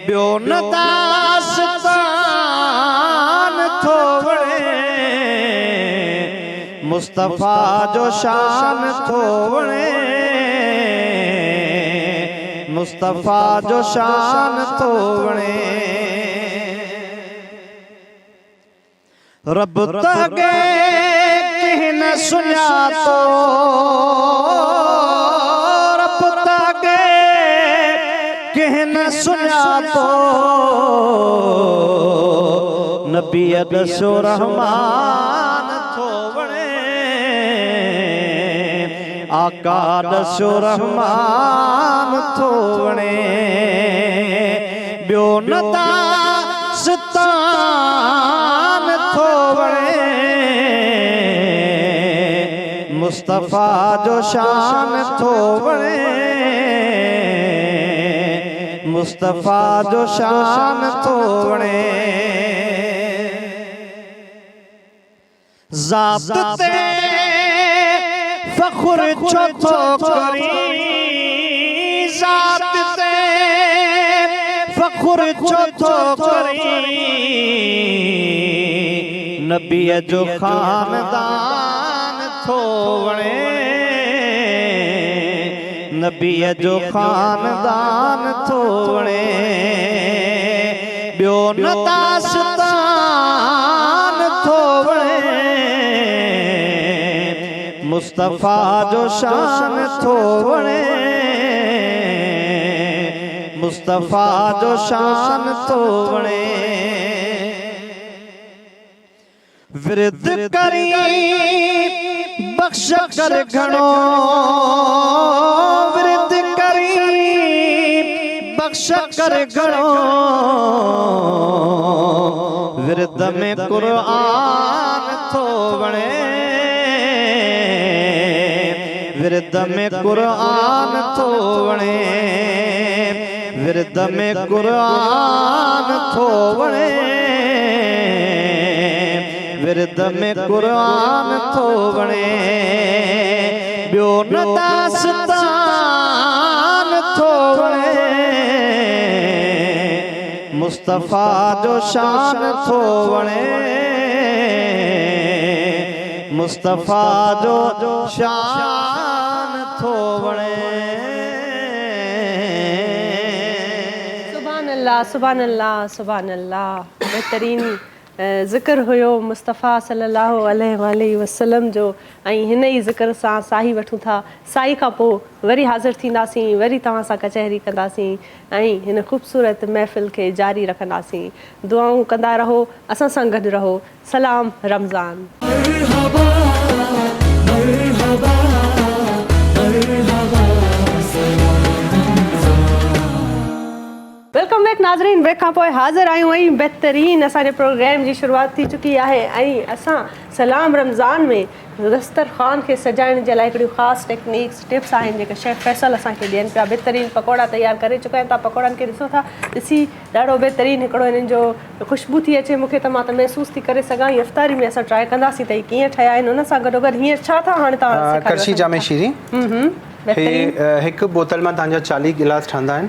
Speaker 5: ॿियो न दास्तान थो वणे मुस्तफ़ा जो शान थो वणे मुस्तफ़ा जो शान थो वणे रब तगे कंहिं न सुञातो रब तगे कंहिं न सुञातो नबी दसो रहमान थो वणे आका दसो रहमान थो वणे ॿियो न दास्तान थो वणे मुस्तफ़ा जो शान थो वणे मुस्तफ़ा जो शान थो वणे ज़ात ते फ़ख्र छो थो करी ज़ात ते फ़ख्र छो थो करी नबीअ जो ख़ानदान थो वणे नबीअ जो ख़ानदान थो वणे ॿियो न दास्तान थो वणे मुस्तफ़ा जो शान थो वणे मुस्तफ़ा जो शान थो वणे विरद करी बख्श कर घणो विरद करी बख्श कर घणो विरद में क़ुरआन थो वणे विरद में क़ुरआन थो वणे विरद में क़ुरआन थो वणे विरद में क़ुरआन थो वणे ॿियो न दास्तान थो वणे मुस्तफ़ा जो शान थो वणे मुस्तफ़ा जो शान थो वणे
Speaker 2: सुभान अल्लाह सुभान अल्लाह सुभान अल्लाह बेहतरीन ज़िक्र हुयो मुस्तफ़ा सल्लल्लाहु अलैहि वसल्लम जो ऐं हिन ई ज़िक्र सां साही वठूं था साई खां पोइ वरी हाज़िर थींदासीं वरी तव्हां सां कचहरी कंदासीं ऐं हिन ख़ूबसूरत महफ़िल खे जारी रखंदासीं दुआऊं कंदा रहो असां सां गॾु रहो सलाम रमज़ान वेलकम बैक मुबारक नाज़रीन, वे खां पोइ हाज़िर आहियूं ऐं बहितरीन असांजे प्रोग्राम जी शुरूआत थी चुकी आहे ऐं असां सलाम रमज़ान में दस्तरख़ान खे सजाइण जे लाइ हिकिड़ियूं ख़ासि टेक्निक्स टिप्स आहिनि जेके शेफ़ फैसल असांखे ॾियनि पिया। बहितरीन पकोड़ा तयारु करे चुका आहिनि। तव्हां पकोड़नि खे ॾिसो था, ॾिसी ॾाढो बहितरीन हिकिड़ो हिननि जो ख़ुशबू थी अचे मूंखे, त मां त महसूसु थी करे सघां। इफ़्तारी में असां ट्राए कंदासीं त हीअ कीअं ठहिया आहिनि। हुन सां गॾोगॾु हीअं छा था हाणे तव्हां
Speaker 3: कड़छी जामे शीरी हिकु बोतल मां तव्हांजा 40 गिलास ठहंदा आहिनि।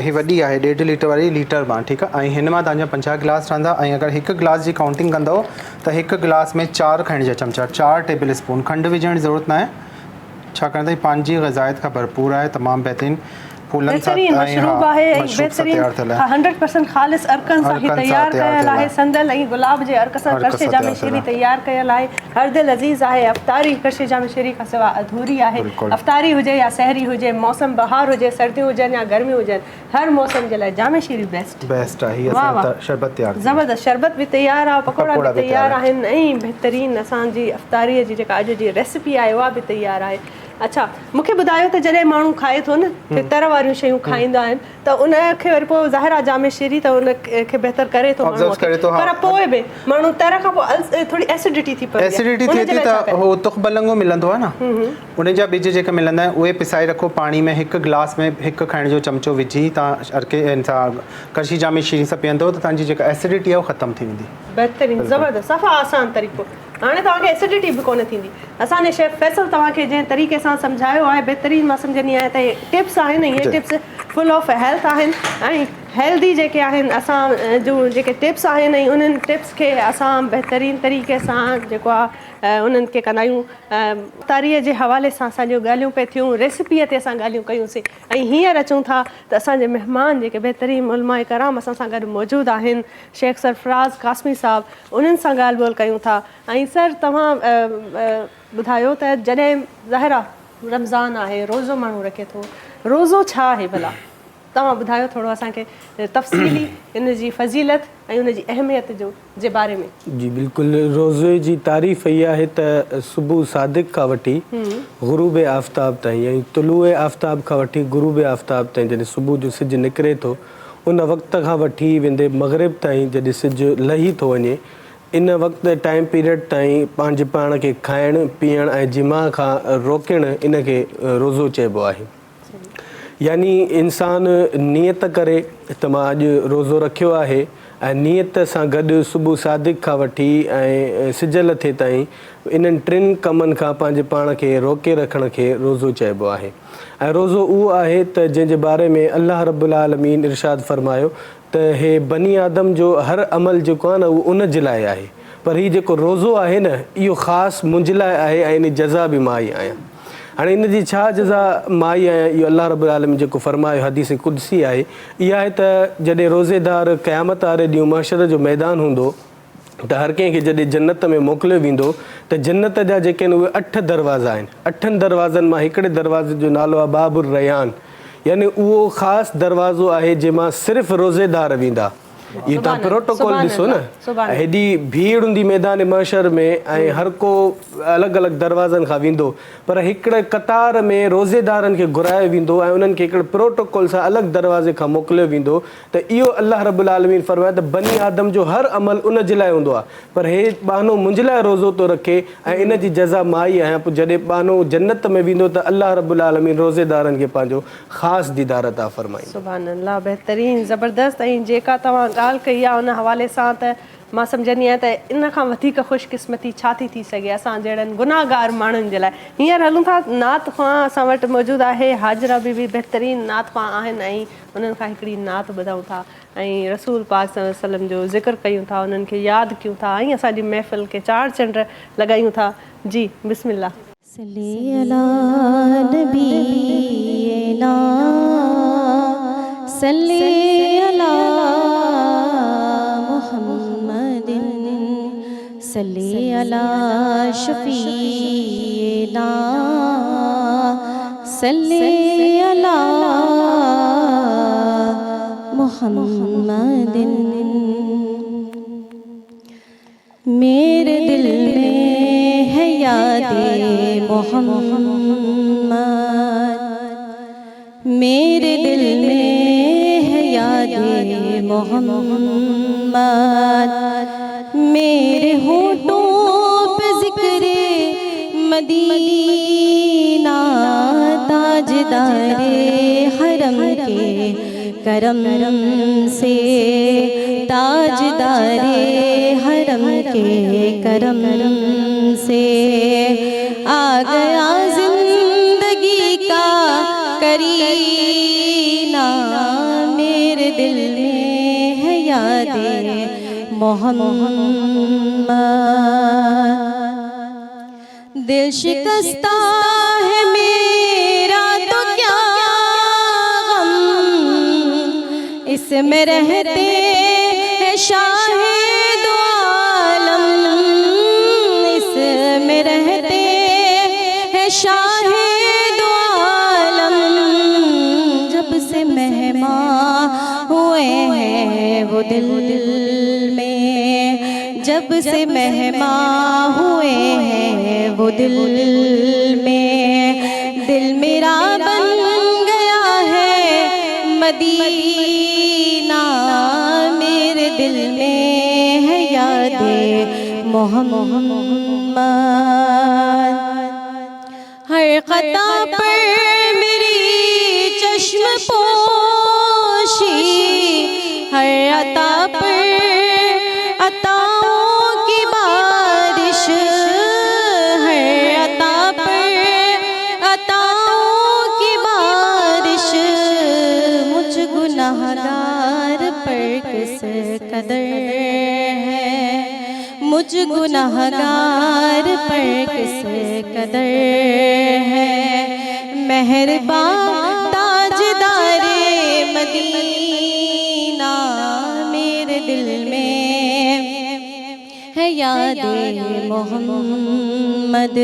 Speaker 3: हीअ वॾी आहे 1.5 लीटर वारी लीटर मां, ठीकु आहे। ऐं हिन मां तव्हांजा 50 गिलास ठहंदा। ऐं अगरि हिकु गिलास जी काउंटिंग कंदव त हिकु गिलास में 4 खंड जा चमचा, 4 टेबल स्पून खंडु विझण जी ज़रूरत न आहे, छाकाणि त हीअ पंहिंजी ग़ज़ाइत खां भरपूर आहे, तमामु बहितरीन फूलनि सां
Speaker 2: मशरूब आहे ऐं बहितरीन 100% ख़ालिस अर्कनि सां ही तयारु कयल आहे। संदल ऐं गुलाब जे अर्क सां कड़छे जामे शीरी तयारु कयल आहे। हर दिलि अज़ीज़ आहे। अफ़्तारी कड़छे जामे शीरी खां सवाइ अधूरी आहे। अफ़्तारी हुजे या सहरी हुजे, मौसम बहार हुजे, सर्दियूं हुजनि या गर्मियूं हुजनि, हर मौसम जे लाइ जामे शीरी बेस्ट आहे।
Speaker 3: शरबत तयारु,
Speaker 2: ज़बरदस्त शरबत बि तयारु आहे, पकोड़ा बि तयारु आहिनि ऐं बहितरीन असांजी अफ़्तारीअ जी जेका अॼु जी रेसिपी आहे उहा बि तयारु आहे। अच्छा, मूंखे ॿुधायो त जॾहिं माण्हू खाए थो न तर वारियूं शयूं खाईंदा आहिनि त उनखे वरी पोइ ज़ाहिर आहे जामे शीरी त उनखे बहितर करे थो माण्हू, पर पोइ बि माण्हू तर खां पोइ थोरी एसिडिटी थी पए,
Speaker 3: एसिडिटी थिए थी त हो तुखबलंगो मिलंदो आहे न, उन जा ॿिज जेके मिलंदा आहिनि उहे पिसाए रखो पाणी में, हिकु गिलास में हिकु खाइण जो चमचो विझी तव्हां अर्के सां कड़छी जामे शीरी सां पीअंदव त तव्हांजी जेका एसिडिटी आहे उहा ख़तमु थी वेंदी।
Speaker 2: बहितरीन, ज़बरदस्त, सफ़ा आसान तरीक़ो। हाणे तव्हांखे एसिडिटी बि कोन थींदी। असांजे शेफ फैसल तव्हांखे जंहिं तरीक़े सां सम्झायो आहे बहितरीन, मां सम्झंदी आहियां त इहे टिप्स आहिनि, इहे टिप्स फुल ऑफ हेल्थ आहिनि ऐं हेल्दी जेके आहिनि असां जो जेके टिप्स आहिनि ऐं उन्हनि टिप्स खे असां बहितरीन तरीक़े सां जेको आहे उन्हनि खे कंदा आहियूं। तारीअ जे हवाले सां असांजो ॻाल्हियूं पिए थियूं, रेसिपीअ ते असां ॻाल्हियूं कयूंसीं ऐं हींअर अचूं था त असांजे महिमान जेके बहितरीन उलमा कराम असां सां गॾु मौजूदु आहिनि, शेख सरफराज़ कासमी साहब, उन्हनि सां ॻाल्हि ॿोल कयूं था। ऐं सर, तव्हां ॿुधायो त जॾहिं ज़ाहिर आहे रमज़ान आहे, रोज़ो माण्हू रखे थो, रोज़ो छा आहे भला? तव्हां ॿुधायो थोरो असांखे तफ़सीली इन जी फ़ज़ीलत ऐं उन जी अहमियत जे बारे में।
Speaker 4: जी बिल्कुलु, रोज़े जी तारीफ़ इहा आहे त सुबुह सादिक खां वठी ग़ुरूब आफ़्ताब ताईं ऐं तुलूअ आफ़्ताब खां वठी ग़ुरूब आफ़्ताब ताईं, जॾहिं सुबुह जो सिजु निकिरे थो उन वक़्त खां वठी वेंदे मग़रिब ताईं जॾहिं सिजु लही थो वञे, इन वक़्तु टाइम पीरियड ताईं पंहिंजे पाण खे खाइणु पीअणु ऐं जिमा खां रोकणु इनखे रोज़ो चइबो आहे। यानी इंसान नियत करे त मां अॼु रोज़ो रखियो आहे ऐं नियत सां गॾु सुबुह सादिक खां वठी ऐं सिज लथे ताईं इन्हनि 3 कमनि खां पंहिंजे पाण खे रोके रखण खे रोज़ो चइबो आहे। ऐं रोज़ो उहो आहे त जंहिंजे बारे में अल्लाह रब्बुल आलमीन इरशाद फरमायो त हे बनी आदम जो हर अमल जेको आहे न उहो उन जे लाइ आहे, पर हीउ जेको रोज़ो आहे न इहो ख़ासि मुंहिंजे लाइ आहे ऐं इन जज़ा बि मां ई आहियां। हाणे इन जी छा जज़ा मां ई आहियां, इहो अल्लाह रब्बुल आलमीन जेको फरमायो हदीस कुदसी आहे, इहा आहे त जॾहिं रोज़ेदार क़यामत वारे ॾींहुं महशर जो मैदान हूंदो त हर कंहिंखे जॾहिं जन्नत में मोकिलियो वेंदो त जन्नत जा जेके आहिनि उहे 8 दरवाज़ा आहिनि। 8 दरवाज़नि मां हिकिड़े दरवाज़े जो नालो आहे बाबुर रयान, यानी उहो ख़ासि दरवाज़ो आहे जंहिंमां सिर्फ़ु रोज़ेदार वेंदा। इहो तव्हां प्रोटोकॉल ॾिसो न, हेॾी भीड़ हूंदी मैदान महशर में ऐं हर को अलॻि अलॻि दरवाज़नि खां वेंदो, पर हिकिड़े कतार में रोज़ेदारनि खे घुरायो वेंदो ऐं उन्हनि खे हिकिड़े प्रोटोकॉल सां अलॻि दरवाज़े खां मोकिलियो वेंदो। त इहो अल्लाह रब्बुल आलमीन फरमाए त बनी आदम जो हर अमल उन जे लाइ हूंदो आहे, पर हे बहानो मुंहिंजे लाइ रोज़ो थो रखे ऐं इन जी जज़ा मां ई आहियां। पोइ जॾहिं बहानो जन्नत में वेंदो त अल्लाह रब्बुल आलमीन रोज़ेदारनि खे पंहिंजो ख़ासि दीदार अता फरमाईंदो।
Speaker 2: सुभान अल्लाह, बहितरीन, ज़बरदस्त। ऐं जेका तव्हां ॻाल्हि कई आहे उन हवाले सां त मां सम्झंदी आहियां त इन खां वधीक ख़ुशकिस्मती छा थी सघे असां जहिड़नि गुनाहगार माण्हुनि जे लाइ। हींअर हलूं था नात ख़्वां असां वटि मौजूदु आहे, हाजरा बीबी बहितरीन नात ख़्वां आहिनि ऐं उन्हनि खां हिकिड़ी नात ॿुधूं था ऐं रसूल पाक सल्लल्लाहु अलैहि वसल्लम जो ज़िक्र कयूं था, उन्हनि खे यादि कयूं था ऐं असांजी महफ़िल खे 4 चंड लॻायूं था। जी बिस्मिल्लाह।
Speaker 1: सल्ली अला नबीना सल्ली अला मुहम्मदिन सल्ली अला शफीना सल्ली अला मुहम्मदिन। मेरे दिल में है याद मोहम्मद, मेरे दिल में है याद मोहम्मद, मेरे होठों पे ज़िक्रे मदीना, ताजदारे हरम के करम से, ताजदारे हरम के करम से आ गया जिंदगी का करीना, मेरे दिल में है यादे मोहम्मद। दिल शिकस्ता है मेरा तो क्या गम, इसमें रहते हैं शाहिद आलम, इसमें रहते हैं शाहिद आलम, जब से मेहमान हुए हैं वो दिल में, जब से मेहमान हुए हैं वो दिल में, दिल मेरा बन गया है मदीना, मेरे दिल में है यादे मोहम्मद। हर ख़ता पर मेरी चश्म पोशी, हर अता पर अताओं की बारिश, हर अता पर अताओं की बारिश, मुझ गुनाहगार पर किस कदर है, मुझ गुनाहगार पर किस कदर है, मेहरबान ताजदारे मदीना, मेरे दिल में है यादे मोहम्मद,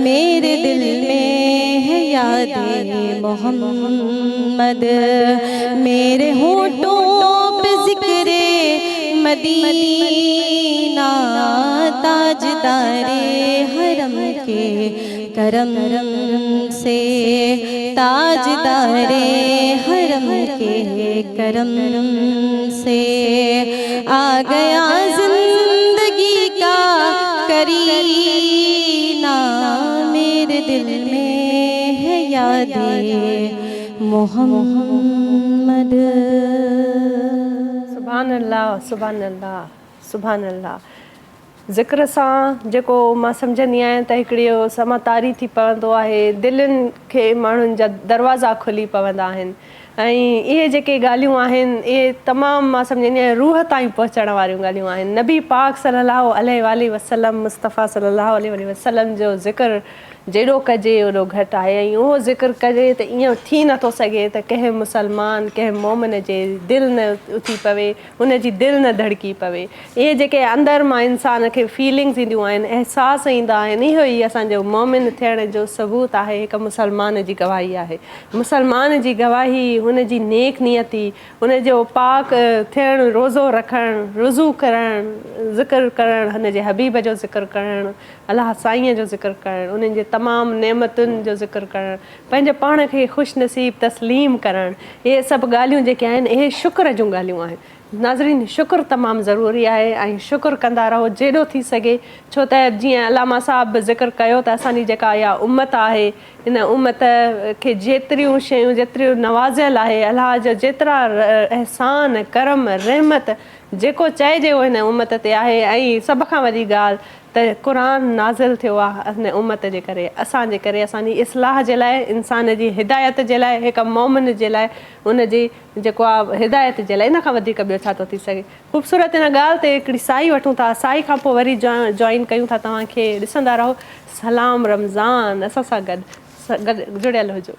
Speaker 1: मेरे दिल में है यादे मोहम्मद, मेरे होठों पे ज़िक्रे मदीना, ताजदारे हरम के करम से, ताजदारे हरम के करम से आ गया जिंदगी का करीना, मेरे दिल में है यादे मोहम्मद।
Speaker 2: सुभान अल्लाह, सुभान अल्लाह, सुभान अल्लाह। ज़िक्र सां जेको मां सम्झंदी आहियां त हिकिड़ी समातारी थी पवंदो आहे, दिलनि खे माण्हुनि जा दरवाज़ा खुली पवंदा आहिनि, ऐं इहे जेके ॻाल्हियूं आहिनि इहे तमामु मां सम्झंदी आहियां रूह ताईं पहुचण वारियूं ॻाल्हियूं आहिनि। नबी पाक सल्लल्लाहु अलैहि वसल्लम, मुस्तफ़ा सल्लल्लाहु अलैहि वसल्लम जो ज़िक्र जेॾो कजे ओॾो घटि आहे, ऐं उहो ज़िक्र कजे त ईअं थी नथो सघे त कंहिं मुसलमान कंहिं मोमिन जे दिलि न उथी पवे, उनजी दिलि न धड़की पवे। इहे जेके अंदरि मां इंसान खे फीलिंग्स ईंदियूं आहिनि, अहसास ईंदा आहिनि, इहो ई असांजो मोमिन थियण जो सबूत आहे, हिकु मुसलमान जी गवाही आहे। मुसलमान जी गवाही, हुनजी नेक नियती, हुनजो पाक थियणु, रोज़ो रखणु, रुज़ू करणु, ज़िक्र करणु, हुनजे हबीब जो ज़िक्र करणु, अलाह साईंअ जो ज़िक्र करणु, उन्हनि जे तमामु नेमतुनि जो ज़िक्र करणु, पंहिंजे पाण खे ख़ुशि नसीब तस्लीम करणु, इहे सभु ॻाल्हियूं जेके आहिनि इहे शुक्र जूं ॻाल्हियूं आहिनि। नाज़रीन, शुक्र तमामु ज़रूरी आहे ऐं शुक्र कंदा रहो जेॾो थी सघे, छो त जीअं अलामा साहब बि ज़िक्र कयो त असांजी जेका इहा उम्मत आहे, इन उम्मत खे जेतिरियूं शयूं, जेतिरियूं नवाज़ियल आहे, अलाह जा जेतिरा अहसान, करम, रहमत जेको चइजे उहो हिन उम्मत ते आहे। ऐं सभ खां वॾी ॻाल्हि त क़ुरान नाज़िल थियो आहे हिन उम्मत जे करे, असांजे करे, असांजी इस्लाह जे लाइ, इंसान जी हिदायत जे लाइ, हिकु मोमिन जे लाइ, उनजी जेको आहे हिदायत जे लाइ। इन खां वधीक ॿियो छा थो थी सघे। ख़ूबसूरत इन ॻाल्हि ते हिकिड़ी साई वठूं था, साई खां पोइ वरी जॉइन कयूं था तव्हांखे। ॾिसंदा रहो सलाम रमज़ान, असां सां गॾु जुड़ियल हुजो।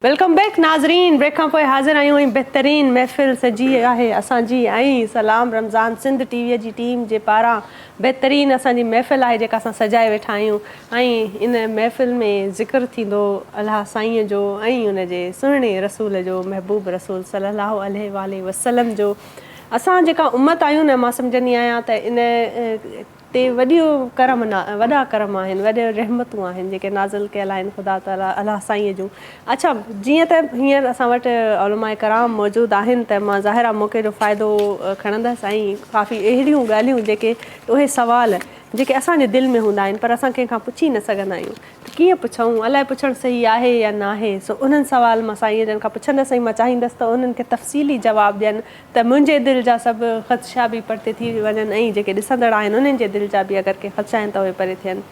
Speaker 2: वेलकम बैक नाज़रीन, ब्रेक खां पोइ हाज़िर आहियूं ऐं बहितरीन महफ़िल सजी आहे असांजी ऐं सलाम रमज़ान सिंध टीवीअ जी टीम जे पारां बहितरीन असांजी महफ़िल आहे जेका असां सजाए वेठा आहियूं। ऐं इन महफ़िल में ज़िक्र थींदो अलाह साईंअ जो ऐं उनजे सुहिणे रसूल जो, महबूब रसूल सल्लल्लाहु अलैहि वसल्लम जो। असां जेका उम्मत आहियूं न, मां सम्झंदी आहियां त इन ते वॾा करम आहिनि, वॾे रहमतूं आहिनि जेके नाज़िल कयल आहिनि ख़ुदा ताला अलाह साईं जूं। अच्छा, जीअं त हींअर असां वटि उलमाए कराम मौजूदु आहिनि त मां ज़ाहिर आहे मौक़े जो फ़ाइदो खणंदसि ऐं काफ़ी अहिड़ियूं ॻाल्हियूं जेके उहे सवाल जेके असांजे दिलि में हूंदा आहिनि पर असां कंहिंखां पुछी न सघंदा आहियूं, त कीअं पुछूं, अलाए पुछणु सही आहे या न आहे। सो उन्हनि सवाल मां साईं जन खां पुछंदसि ऐं मां चाहींदसि त उन्हनि खे तफ़सीली जवाबु ॾियनि त मुंहिंजे दिलि जा सभु ख़दशा बि परते थी वञनि ऐं जेके ॾिसंदड़ आहिनि उन्हनि जे दिलि जा बि अगरि के ख़दशा आहिनि त उहे परे थियनि।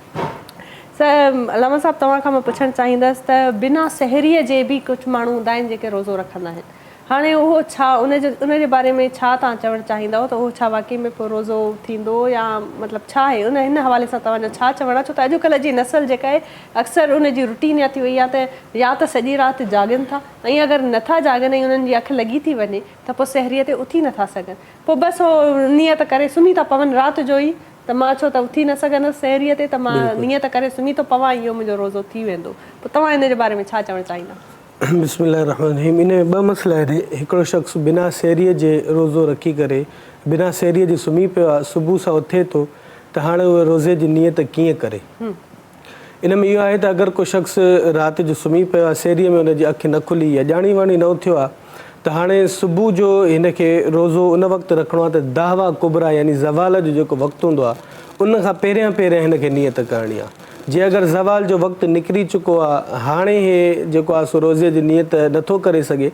Speaker 2: अलामा साहिबु तव्हां खां मां पुछणु चाहींदसि त बिना सहरीअ जे बि कुझु माण्हू हूंदा आहिनि जेके रोज़ो रखंदा आहिनि, हाणे उहो छा उनजे बारे में छा तव्हां चवणु चाहींदव त उहो छा वाक़ई में पोइ रोज़ो थींदो या मतिलबु छा आहे हिन हवाले सां तव्हांजो छा चवणु आहे? छो त अॼुकल्ह जी नसल जेका आहे अक्सर उनजी रुटीन इहा थी वई आहे त या त सॼी राति जाॻनि था ऐं अगरि नथा जाॻनि ऐं उन्हनि जी अखि लॻी थी वञे त पोइ सहरीअ ते उथी नथा सघनि, पोइ बसि उहो नियत करे सुम्ही था पवनि राति जो ई त मां छो त उथी न सघंदसि सहरीअ ते त मां नियत करे सुम्ही थो पवां, इहो मुंहिंजो रोज़ो थी वेंदो। पोइ तव्हां हिन जे बारे में छा चवणु चाहींदा?
Speaker 4: बिस्मिल्लाहिर्रहमानिर्रहीम। इन में ॿ मसइला आहिनि। हिकिड़ो शख़्स बिना सहरीअ जे रोज़ो रखी करे बिना सहरीअ जे सुम्ही पियो आहे, सुबुह सां उथे थो त हाणे उहे रोज़े जी नियत कीअं करे। इन में इहो आहे त अगरि को शख़्स राति जो सुम्ही पियो आहे, सहरीअ में हुनजी अखि न खुली या ॼाणी वाणी न उथियो आहे त हाणे सुबुह जो हिनखे रोज़ो उन वक़्तु रखिणो आहे त दाहवा कुबरा यानी ज़वाल जो जेको वक़्तु हूंदो आहे उन खां पहिरियां हिनखे नियत करणी आहे। जीअं अगरि ज़वाल जो वक़्तु निकिरी चुको आहे, हाणे हे जेको आहे सो रोज़े जी नियत नथो करे सघे,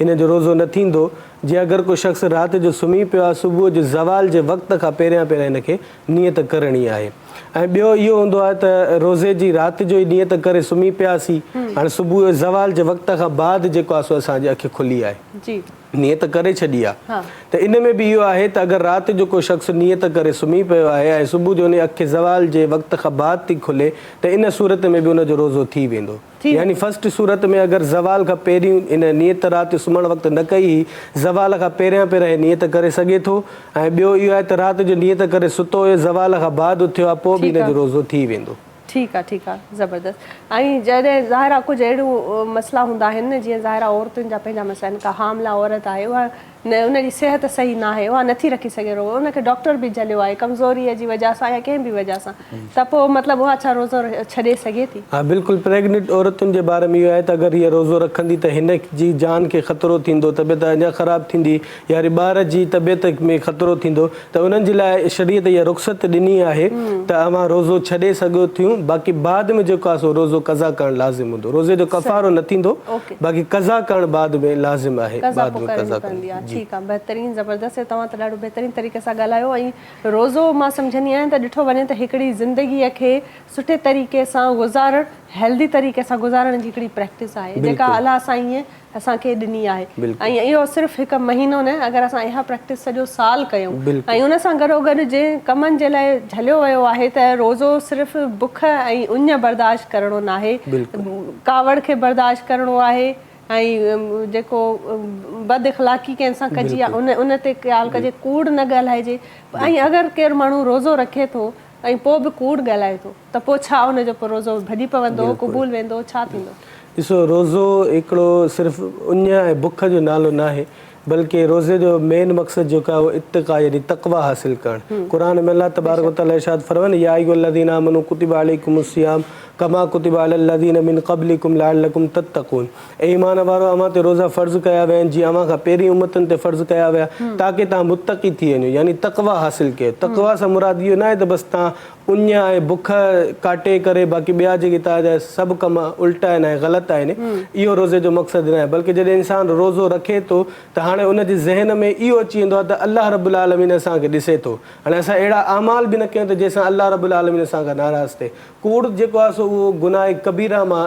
Speaker 4: हिन जो रोज़ो न थींदो। जीअं अगरि को शख़्स राति जो सुम्ही पियो आहे, सुबुह जो ज़वाल जे वक़्त खां पहिरियां हिनखे नियत करणी आहे। ऐं ॿियो इहो हूंदो आहे त रोज़े जी राति जो ई नियत करे सुम्ही पियासीं, हाणे सुबुह जो ज़वाल जे वक़्त खां बाद जेको आहे सो असांजी अखि खुली आहे, नियत करे छॾी आहे। त इन में बि इहो आहे त अगरि राति जो को शख़्स नियत करे सुम्ही पियो आहे ऐं सुबुह जो उन अखि ज़वाल जे वक़्त खां बाद थी खुले त इन सूरत में बि उनजो रोज़ो थी वेंदो। यानी फस्ट सूरत में अगरि ज़वाल खां पहिरियों इन नियत राति सुम्हणु वक़्तु न कई, ज़वाल खां पहिरियां नियत करे सघे थो। ऐं ॿियो इहो आहे त राति जो नियत करे सुतो हुयो, ज़वाल खां बाद उथियो आहे, पोइ बि इनजो रोज़ो थी वेंदो।
Speaker 2: ठीकु आहे, ज़बरदस्त। ऐं जॾहिं ज़ाहिर आहे कुझु अहिड़ियूं मसइला हूंदा आहिनि न, जीअं ज़ाहिर आहे औरतुनि जा पंहिंजा मसइला आहिनि, का हामला औरत आहे उहा न उनजी सिहत सही न आहे, उहा नथी रखी सघे रोज़ो, उनखे डॉक्टर बि झलियो आहे कमज़ोरीअ जी वजह सां या कंहिं बि वजह सां, त पोइ मतिलबु उहा छा रोज़ो छॾे सघे थी?
Speaker 4: हा बिल्कुलु। प्रेग्नेंट औरतुनि जे बारे में इहो आहे त अगरि हीअ रोज़ो रखंदी त हिन जी जान खे ख़तरो थींदो, तबियत अञा ख़राबु थींदी या वरी ॿार जी तबियत में ख़तरो थींदो, त उन्हनि जे लाइ शरीयत इहा रुख़्सत ॾिनी आहे त अवां रोज़ो छॾे सघो थियूं। बाक़ी बाद में जेको आहे सो रोज़ो कज़ा करणु लाज़िम हूंदो, रोज़े जो कफ़ारो न थींदो, बाक़ी कज़ा करणु बाद में लाज़िम आहे।
Speaker 2: ठीकु आहे, बहितरीनु, ज़बरदस्त। तव्हां त ॾाढो बहितरीनु तरीक़े सां ॻाल्हायो। ऐं रोज़ो मां सम्झंदी आहियां त ॾिठो वञे त हिकिड़ी ज़िंदगीअ खे सुठे तरीक़े सां गुज़ारणु, हेल्दी तरीक़े सां गुज़ारण जी हिकिड़ी प्रैक्टिस आहे जेका अलाह साईं असांखे ॾिनी आहे। ऐं इहो सिर्फ़ु हिकु महीनो न, अगरि असां इहा प्रैक्टिस सॼो साल कयूं ऐं उन सां गॾोगॾु जंहिं कमनि जे लाइ झलियो वियो आहे त रोज़ो सिर्फ़ु बुख ऐं उञ बर्दाश्त करिणो न आहे, कावड़ खे बर्दाश्त करिणो आहे ऐं जेको बद इख़लाक़ी कंहिं सां कजी आहे उन ते ख़्यालु कजे, कूड़ न ॻाल्हाइजे। ऐं अगरि केरु माण्हू रोज़ो रखे थो ऐं पोइ बि कूड़ ॻाल्हाए थो त पोइ छा उनजो पोइ रोज़ो भॼी पवंदो, क़बूल वेंदो, छा थींदो?
Speaker 4: ॾिसो, रोज़ो हिकिड़ो सिर्फ़ु उञ ऐं बुख जो नालो न आहे, बल्कि रोज़े जो मेन मक़सदु जेको आहे उहो इत्तिक़ा यानी तक़वा हासिलु करणु। क़ुरान में अल्लाह तबारक व तआला इरशाद फरमाईनि, या अय्युहल्लज़ीना आमनू कुतिबा अलैकुमुस्सियाम कमा कुतिबा अलल्लज़ीना मिन क़ब्लिकुम लअल्लकुम तत्तक़ून। ऐं ईमान वारो, अव्हां ते रोज़ा फ़र्ज़ कया विया आहिनि जीअं अव्हां खां पहिरीं उम्मतुनि ते फ़र्ज़ कया विया, ताकी तव्हां मुत्तक़ी थी वञो, यानी तक़वा हासिलु कयो। तक़वा सां मुराद इहो न आहे त बसि तव्हां उञ ऐं बुख काटे करे बाक़ी ॿिया जेके तव्हांजा सभु कम उल्टा आहिनि ऐं ग़लति आहिनि, इहो रोज़े जो मक़सदु न आहे। बल्कि जॾहिं इंसानु रोज़ो रखे थो त हाणे उनजे ज़हन में इहो अची वेंदो आहे त अल्लाह रब्बुल आलमीन असांखे ॾिसे थो, हाणे असां अहिड़ा अमाल बि न कयूं त जंहिंसां अल्लाह रब्बुल आलमीन असांखां नाराज़ थिए। कूड़ जेको आहे सो उहो गुनाह कबीरा मां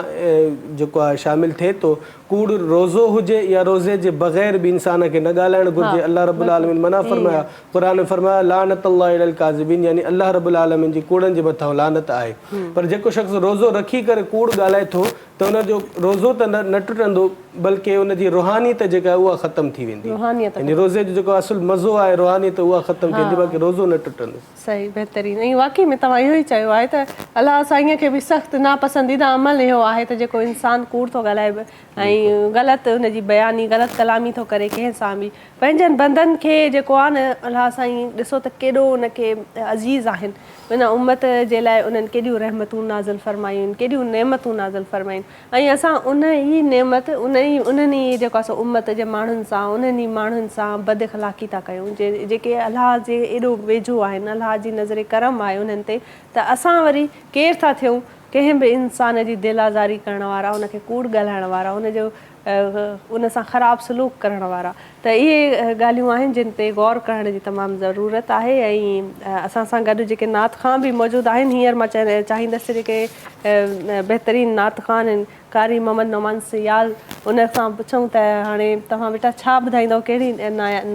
Speaker 4: जेको आहे शामिलु थिए थो। कूड़ रोज़ो हुजे या रोज़े जे बग़ैर बि इंसान खे न ॻाल्हाइणु घुरिजे। अल्लाह रब्बुल आलमीन मना फरमाया, क़ुरान में फरमाया, लानतुल्लाहि अलल काज़िबीन, यानी अल्लाह रब्बुल आलमीन जी कूड़नि जे मथां लानत आहे। पर जेको शख़्स रोज़ो रखी करे कूड़ ॻाल्हाए थो त उनजो रोज़ो त न टुटंदो, बल्कि उनजी रुहानियत जेका आहे उहा ख़तमु थी वेंदी। यानी रोज़े जो जेको असुलु मज़ो आहे, रुहानियत उहा ख़तमु थी वेंदी, बाक़ी रोज़ो न टुटंदो।
Speaker 2: सही, बहितरीनु। ऐं वाक़ई में तव्हां इहो ई चयो आहे त अलाह साईं खे बि सख़्तु नापसंदीदा अमल इहो आहे त जेको इंसानु कूड़ थो ॻाल्हाए ऐं ग़लति हुनजी बयानी, ग़लति कलामी थो करे कंहिं सां बि। पंहिंजनि बंदनि खे जेको आहे न, अलाह साईं ॾिसो त केॾो हुनखे अज़ीज़ आहिनि उन उम्मत जे लाइ उन्हनि केॾियूं रहमतूं नाज़िल फ़रमायूं आहिनि, केॾियूं नेमतूं नाज़िल फ़रमायूं आहिनि। ऐं असां उन ई नेमत उन्हनि ई जेको आहे सो उम्मत जे माण्हुनि सां उन्हनि ई माण्हुनि सां बदख़लाक़ी था कयूं जेके अलाह जे एॾो वेझो आहिनि, अलाह जी नज़र करम आहे उन्हनि ते, त असां वरी केरु था थियूं कंहिं बि इंसान जी दिलि आज़ारी करण वारा, उनखे कूड़ ॻाल्हाइण वारा, उनजो उन सां ख़राबु सलूक करण वारा। त इहे ॻाल्हियूं आहिनि जिन ते गौर करण जी तमामु ज़रूरत आहे। ऐं असां सां गॾु जेके नात ख़ां बि मौजूदु आहिनि, हींअर मां चाहींदसि जेके बहितरीनु नात ख़ान आहिनि कारी मोहम्मद नोमान सियाल, उन सां पुछूं त हाणे तव्हां बेटा छा ॿुधाईंदव, कहिड़ी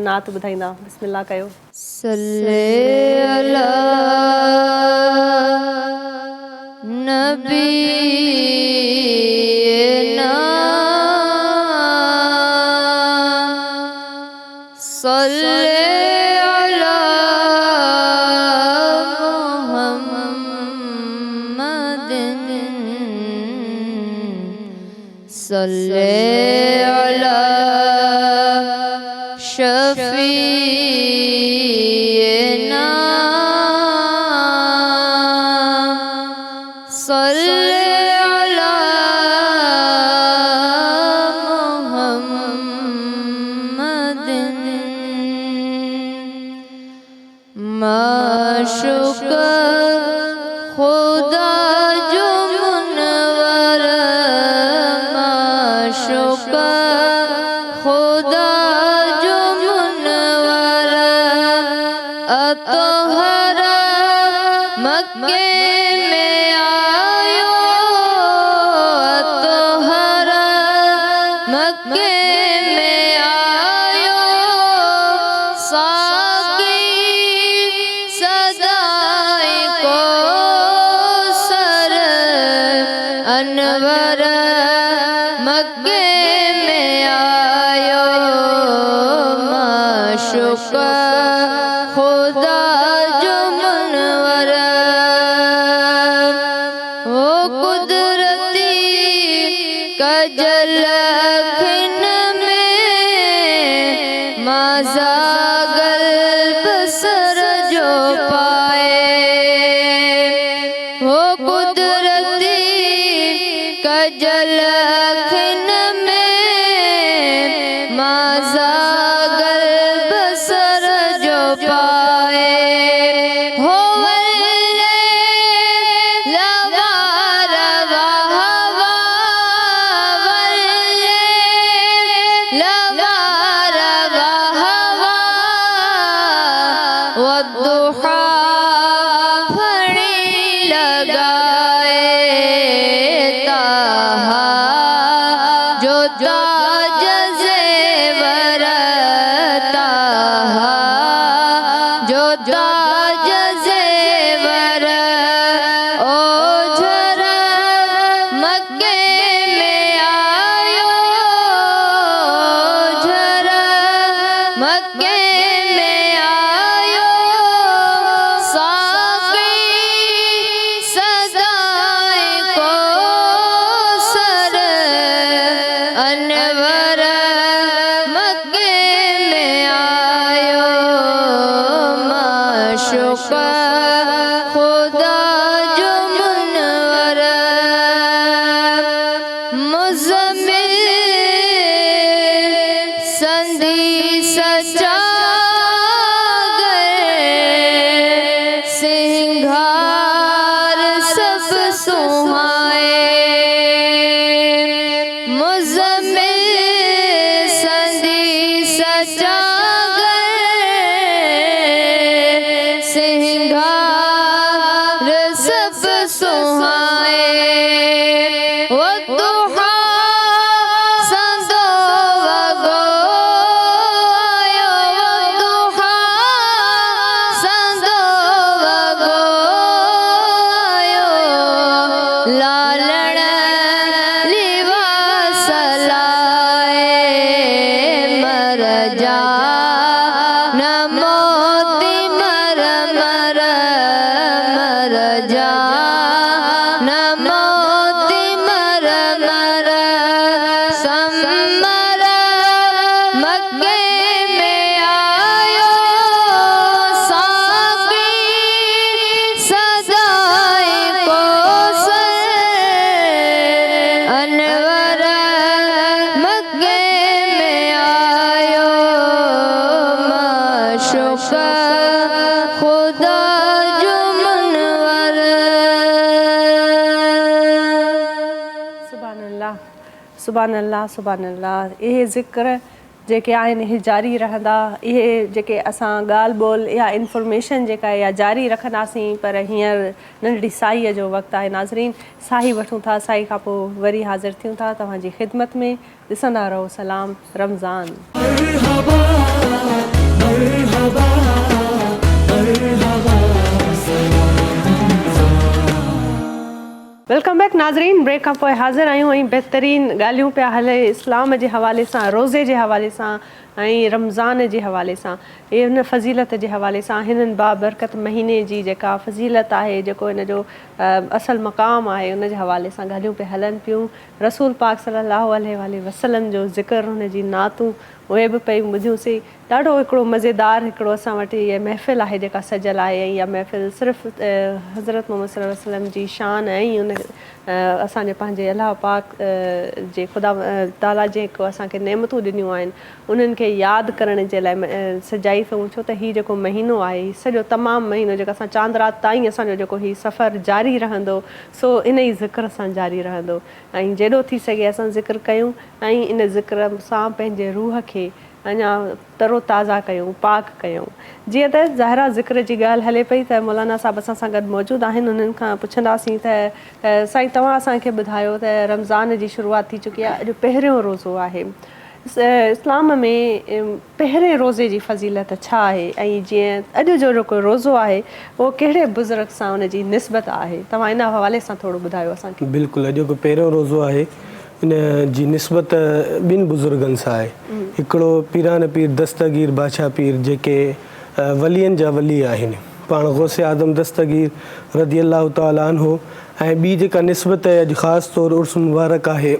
Speaker 2: नात ॿुधाईंदा? बिस्मिल्लाह कयो।
Speaker 6: अनवर
Speaker 2: सुभान अल्लाह इहे ज़िक्र जेके आहिनि इहे जारी रहंदा इहे जेके असां ॻाल्हि ॿोल या इंफॉर्मेशन जेका इहा जारी रखंदासीं पर हींअर नंढड़ी साईअ जो वक़्तु आहे नाज़रीन साई वठूं था साई खां पोइ वरी हाज़िर थियूं था तव्हांजी ख़िदमत में ॾिसंदा रहो सलाम रमज़ान वेलकम बैक नाज़रीन ब्रेक खां पोइ हाज़िर आहियूं ऐं बहितरीन ॻाल्हियूं पिया हले इस्लाम जे हवाले सां रोज़े जे हवाले सां ऐं रमज़ान जे हवाले सां हिन फज़ीलत जे हवाले सां हिननि बाबरकत महीने जी जेका फज़ीलत आहे जेको हिन जो असल मक़ाम आहे उन जे हवाले सां ॻाल्हियूं पिया हलनि पियूं रसूल पाक सल्लल्लाहु अलैहि वसल्लम जो ज़िक्र हुन जी नातूं उहे बि पियूं ॿुधियूंसीं ॾाढो हिकिड़ो मज़ेदार हिकिड़ो असां वटि इहा महफ़िल आहे जेका सजियल आहे ऐं इहा महफ़िल सिर्फ़ु हज़रत मोहम्मद सल्लल्लाहु अलैहि वसल्लम जी शान ऐं उन असांजे पंहिंजे अलाह पाक जे ख़ुदा ताला जेको असांखे नेमतूं ॾिनियूं आहिनि उन्हनि खे यादि करण जे लाइ सजाई अथऊं छो त हीउ जेको महीनो आहे हीउ सॼो तमामु महीनो जेको असां चांद राति ताईं असांजो जेको हीउ सफ़र जारी रहंदो सो इन ई ज़िक्र सां जारी रहंदो ऐं जेॾो थी सघे असां ज़िक्र कयूं ऐं इन ज़िक्र सां पंहिंजे रूह खे अञा तरो ताज़ा कयूं पाक कयूं जीअं त ज़ाहिरा ज़िक्र जी ॻाल्हि हले पई त मौलाना साहिब असां सां गॾु मौजूदु आहिनि उन्हनि खां पुछंदासीं त साईं तव्हां असांखे ॿुधायो त रमज़ान जी शुरूआति थी चुकी आहे अॼु पहिरियों रोज़ो आहे इस्लाम में पहिरें रोज़े जी फ़ज़ीलत छा आहे ऐं जीअं अॼु जो जेको रोज़ो आहे उहो कहिड़े बुज़ुर्ग सां उन जी निस्बत आहे तव्हां इन हवाले सां थोरो ॿुधायो असांखे
Speaker 4: बिल्कुलु अॼु जेको पहिरियों रोज़ो आहे इन जी निस्बत ॿिनि बुज़ुर्गनि सां आहे हिकिड़ो पीरान पीर दस्तगीर बादशाह पीर जेके वलियनि जा वली आहिनि पाण गौसे आदम दस्तगीर रज़ी अल्लाह ताला अन्हु ऐं ॿी जेका निस्बत आहे अॼु ख़ासि तौरु उर्स मुबारक आहे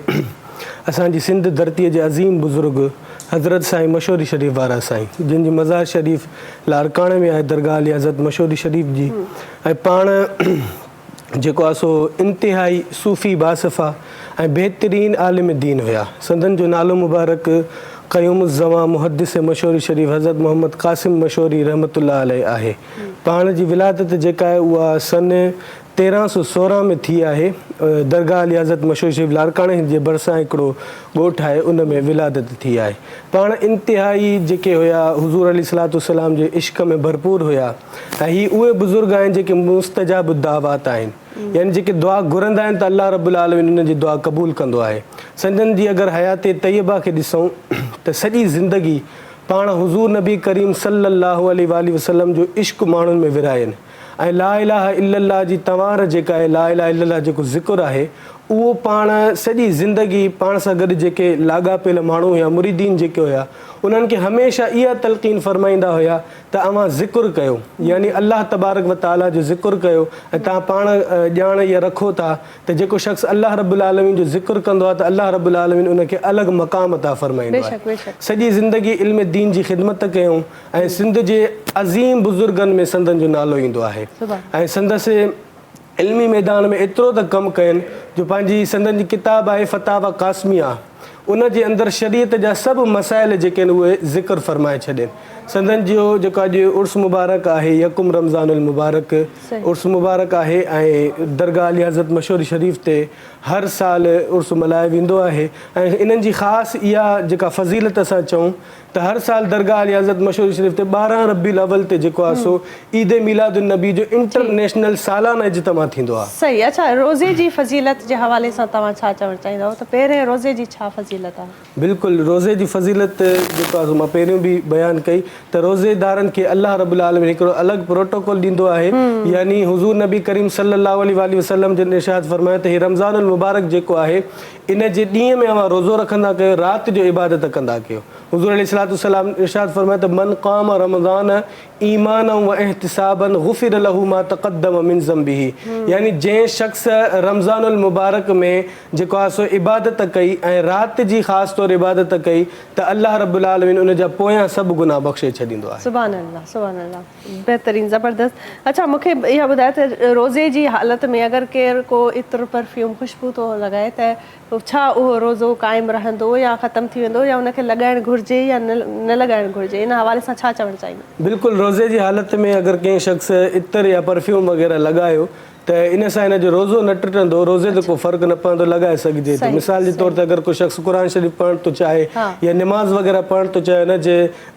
Speaker 4: असांजी सिंध धरतीअ जे अज़ीम बुज़ुर्ग हज़रत साईं मशहूरी शरीफ़ वारा साईं जिन जी मज़ार शरीफ़ लारकाणे में आहे दरगाह अली हज़रत मशहूरी शरीफ़ जी ऐं पाण जेको आहे सो इंतिहाई सूफ़ी बासिफ़ा ऐं बहितरीन आलिम दीन हुया संदन जो नालो मुबारक क़यूम ज़मा मुहद्दिस मशहूरी शरीफ़ हज़रत मोहम्मद क़ासिम मशहूरी रहमतुल्लाह अलैहि आहे पाण जी विलादत जेका आहे उहा सन 1316 में थी आहे दरगाह अली हज़रत मशहूर शरीफ़ लारकाणे जे भरिसां हिकिड़ो ॻोठु आहे उन में विलादत थी आहे पाण इंतिहाई जेके हुया हुज़ूर अलैहिस्सलातु वस्सलाम जे इश्क़ में भरपूर हुया ऐं ही उहे बुज़ुर्ग आहिनि जेके मुस्तजाब दावात आहिनि यानी जेके दुआ घुरंदा आहिनि त अल्लाह रब्बुल आलमीन उन्हनि जी दुआ क़बूल कंदो आहे संदन जी अगरि हयात तैयबा खे ॾिसूं त सॼी ज़िंदगी पाण हुज़ूर नबी करीम सल्लल्लाहु अलैहि वसल्लम जो इश्क़ माण्हुनि में विराइनि ऐं ला इलाहा इल्लल्लाह जी तवार जेका आहे ला इलाहा इल्लल्लाह जेको ज़िक्र आहे उहो पाण सॼी ज़िंदगी पाण सां गॾु जेके लाॻापियल माण्हू हुया मुरीदीन जेके हुया उन्हनि खे हमेशह इहा तलक़ीन फ़रमाईंदा हुया त अव्हां ज़िक्र कयो यानी अल्लाह तबारक व ताला जो ज़िक्र कयो ऐं तव्हां पाण ॼाण इहा रखो था त जेको शख़्स अल्लाह रब्बुल आलमीन जो ज़िक्र कंदो आहे त अल्लाह रब्बुल आलमीन उनखे अलॻि मक़ाम अता फ़रमाईंदो आहे सॼी ज़िंदगी इल्म दीन जी ख़िदमत कयूं ऐं सिंध जे अज़ीम बुज़ुर्गनि में संदन जो नालो ईंदो आहे ऐं संदसि इल्मी मैदान में एतिरो त कमु कयनि जो पंहिंजी संदन जी किताब आहे फतावा क़ासमिया उन जे अंदरि शरीयत जा सभु मसाइल जेके आहिनि उहे ज़िक्र फ़रमाए छॾनि संदन जो जेको अॼु उर्स मुबारक आहे यकुम रमज़ानुल मुबारक उर्स मुबारक आहे ऐं दरगाह अली हज़रत मशहूर शरीफ़ ते हर साल उर्स मल्हायो वेंदो आहे ऐं इन्हनि जी ख़ासि इहा जेका फ़ज़ीलत असां चऊं त हर साल दरगाह अली हज़रत मशहूर शरीफ़ ते 12 रबीउल अव्वल ते जेको आहे सो ईद मिलादुन नबी जो इंटरनेशनल सालाना इज्तिमा थींदो आहे
Speaker 2: सही अच्छा रोज़े जी फ़ज़ीलत जे हवाले सां तव्हां छा चवणु चाहींदव त पहिरें रोज़े जी छा फ़ज़ीलत आहे
Speaker 4: बिल्कुलु रोज़े जी फ़ज़ीलत जेको आहे मां पहिरियों बि बयानु कई त रोज़ेदारनि खे अल्लाह रब्बुल आलमीन हिकिड़ो अलॻि प्रोटोकॉल ॾींदो आहे यानी हुज़ूर नबी करीम सल्लल्लाहु अलैहि वसल्लम जिन इरशाद फ़रमायो त हीउ रमज़ानुल मुबारक जेको आहे इन जे ॾींहं में अव्हां रोज़ो रखंदा कयो राति जो इबादत कंदा कयो हुज़ूर अलैहिस्सलातु वस्सलाम इरशाद फ़रमायो त मन क़ाम रमज़ान ईमान व एहतिसाबन गुफ़िर लहू मा तक़द्दम मिन ज़ंबिही यानी जंहिं शख़्स रमज़ानुल मुबारक में जेको आहे सो इबादत कई ऐं राति जी ख़ासि तौरु इबादत कई त अल्लाह रब्बुल आलमीन उन जा पोयां सभु गुनाह बख़्शे छॾींदो आहे
Speaker 2: सुभान अल्लाह बहितरीन ज़बरदस्त अच्छा मूंखे इहा ॿुधायो त रोज़े जी हालत में अगरि केरु को इत्र परफ्यूम ख़ुशबू थो लॻाए त छा उहो रोज़ो क़ाइमु रहंदो या ख़तमु थी वेंदो या उनखे लॻाइणु घुरिजे या न लॻाइणु घुरिजे इन हवाले सां छा चवणु चाहींदा
Speaker 4: बिल्कुलु रोज़े जी हालत में अगरि कंहिं शख़्स इत्र या परफ्यूम वग़ैरह लॻायो त त इन सां हिन जो रोज़ो न टुटंदो, रोज़े ते को फ़र्क़ु न पवंदो, लॻाए सघिजे थो। मिसाल जे तौर ते अगरि को शख़्स क़ुर शरीफ़ पढ़णु थो चाहे या निमाज़ वग़ैरह पढ़णु थो चाहे,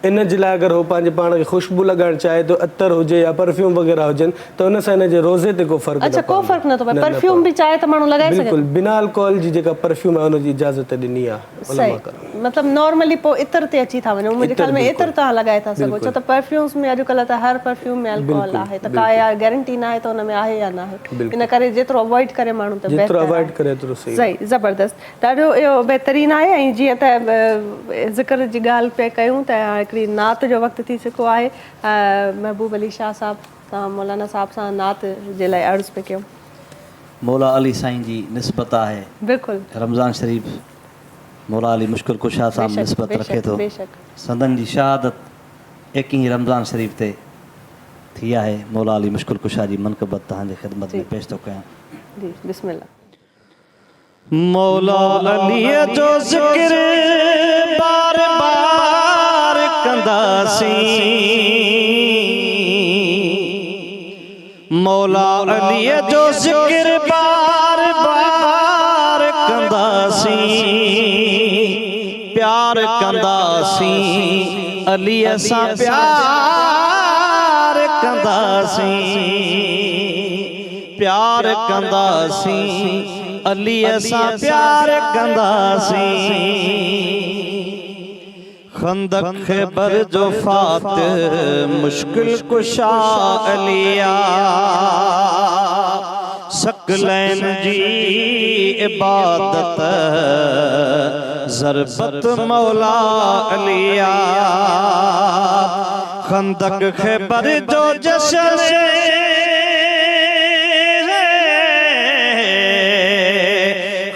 Speaker 4: इन जे लाइ अगरि उहो पंहिंजे पाण खे ख़ुशबू लॻाइणु चाहे थो, अतर हुजे या परफ्यूम वग़ैरह हुजनि, त उन सां हिन जे रोज़े ते को फ़र्क़ु
Speaker 2: अच्छा, को फ़र्क़ु नथो पए, परफ्यूम बि चाहे त माण्हू लॻाए सघे।
Speaker 4: बिल्कुलु बिना अल्कोहल जी जेका परफ्यूम आहे उनजी इजाज़त ॾिनी आहे उलमा कराम।
Speaker 2: मतलब नॉर्मली पोइ इतर ते अची था वञूं, मुंहिंजे ख़्याल में इतर तव्हां लॻाए था सघो, छो त परफ्यूम्स में अॼुकल्ह त हर परफ्यूम में अल्कोहल आहे, त का या गारंटी न आहे त हुन में आहे या न आहे, इन करे जेतिरो अवॉइड करे माण्हू त
Speaker 4: जेतिरो
Speaker 2: बहितर
Speaker 4: अवॉइड
Speaker 2: आहे।
Speaker 4: करे एतिरो सही।
Speaker 2: सही, ज़बरदस्त, ॾाढो इहो बहितरीनु आहे। ऐं जीअं त ज़िक्र जी ॻाल्हि पिया कयूं त हिकिड़ी नात जो वक़्तु थी चुको आहे। महबूब अली शाह साहब, तव्हां मौलाना साहब सां नात जे लाइ अर्ज़ु पिया कयूं।
Speaker 6: मौला अली साईं जी निस्बत आहे,
Speaker 2: बिल्कुलु
Speaker 6: रमज़ान शरीफ़ मौला अली मुश्किल कुशा सां निस्बत रखे थो। संदन जी शहादत 21 रमज़ान शरीफ़ ते थी आहे। मौला अली मुश्किल कुशा जी मनक़बत तव्हांजे ख़िदमत में पेश थो कयां।
Speaker 2: जी बिस्मिल्लाह।
Speaker 5: मौला अलीअ जो ज़िक्र बार बार कंदासीं, मौला अलीअ जो ज़िक्र बार बार कंदासीं, प्यार कंदासीं अलीअ सां प्यार कंदासीं, प्यार कंदासीं अलीअ सां प्यार कंदासीं। खंदक ख़ैबर जो फातिह मुश्किल कुशा अलिया, सकलैन जी इबादत ज़रबत मौला अलिया। खंदक ख़ैबर जो जश्न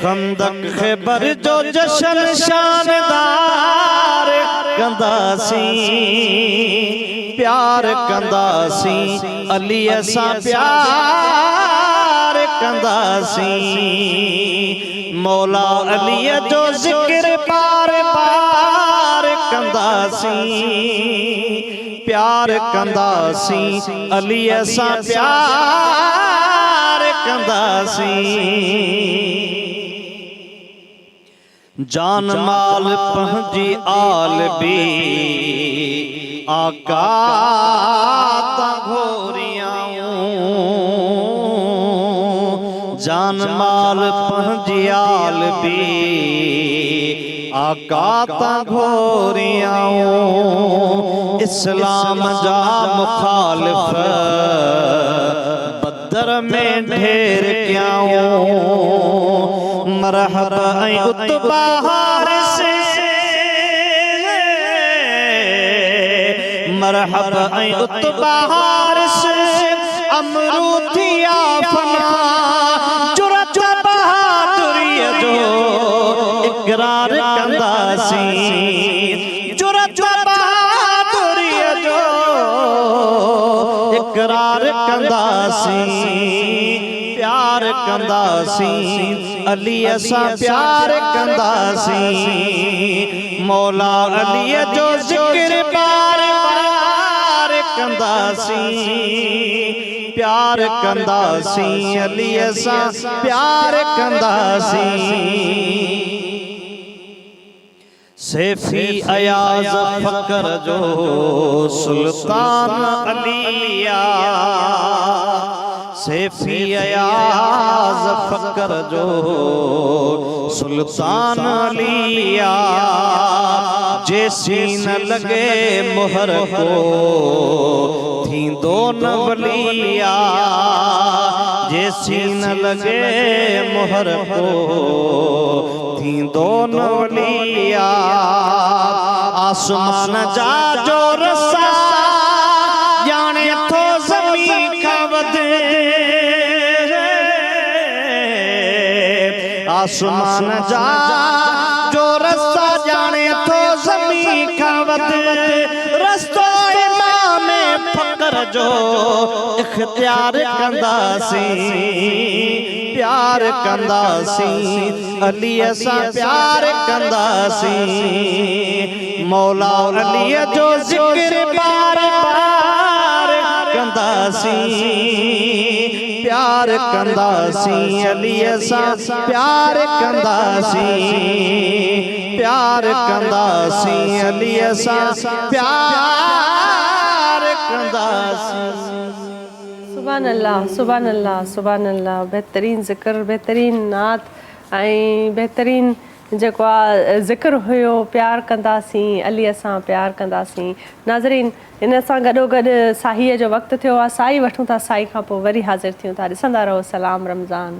Speaker 5: खंदक ख़ैबर जो जश्न शानदार कंदासीं, प्यार कंदासीं अलीअ सां प्यार कंदासीं। मौला अलीअ जो ज़िक्र बार बार कंदासीं, प्यार कंदासीं अलीअ सां प्यार कंदासीं। जान माल पंहिंजी आल बि आका तां घोरियाऊं, जान माल पंहिंजी आल बि आका तां घोरियाऊं। इस्लाम जा मुखालिफ़ बदर में ढेर कयाऊं, मरहबा ऐं उतबा हारिस, मरहबा ऐं उतबा हारिस, अमरू थिया फना, जुरत बहादुरीअ जो इक़रार कंदासीं, जुरत बहादुरीअ जो इक़रार कंदासीं। प्यार कंदासीं अलीअ सां प्यार कंदासीं, मौला अलीअ जो ज़िक्र बार बार कंदासीं, प्यार कंदासीं अलीअ सां प्यार कंदासीं। सैफी अयाज़ फ़कर जो सुल्तान अलिया, सैफी अयाज़ फ़कर जो सुल्तान अलिया। जैसी न लगे मोहर को थींदो न वलिया, जैसी न लगे मोहर को थींदो न वलिया। आसमान जा जो रसा ॼाणे थो ज़मीन खां वधे, आसमान जा जो रस्ता ॼाणे थो ज़मीन खां वधे। रस्तो इमाम फ़कर जो इख़्तियार कंदासीं, प्यार कंदासीं अलीअ सां प्यार कंदासीं। मौला अलीअ जो ज़िक्र बार बार कंदासीं, प्यार प्यार कंदासीं अलीअ सां प्यार कंदासीं प्यार कंदासीं अलीअ सां प्यार कंदासीं।
Speaker 2: सुभान अल्लाह सुभान अल्लाह सुभान अल्लाह। बहितरीन ज़िक्र बहितरीन नात ऐं बहितरीन जेको आहे ज़िक्र हुयो प्यार कंदासीं अलीअ सां प्यार कंदासीं। नाज़रीन इन सां गॾोगॾु साहीअ जो वक़्तु थियो आहे। साई वठूं था, साई खां पोइ वरी हाज़िर थियूं था। ॾिसंदा रहो सलाम रमज़ान।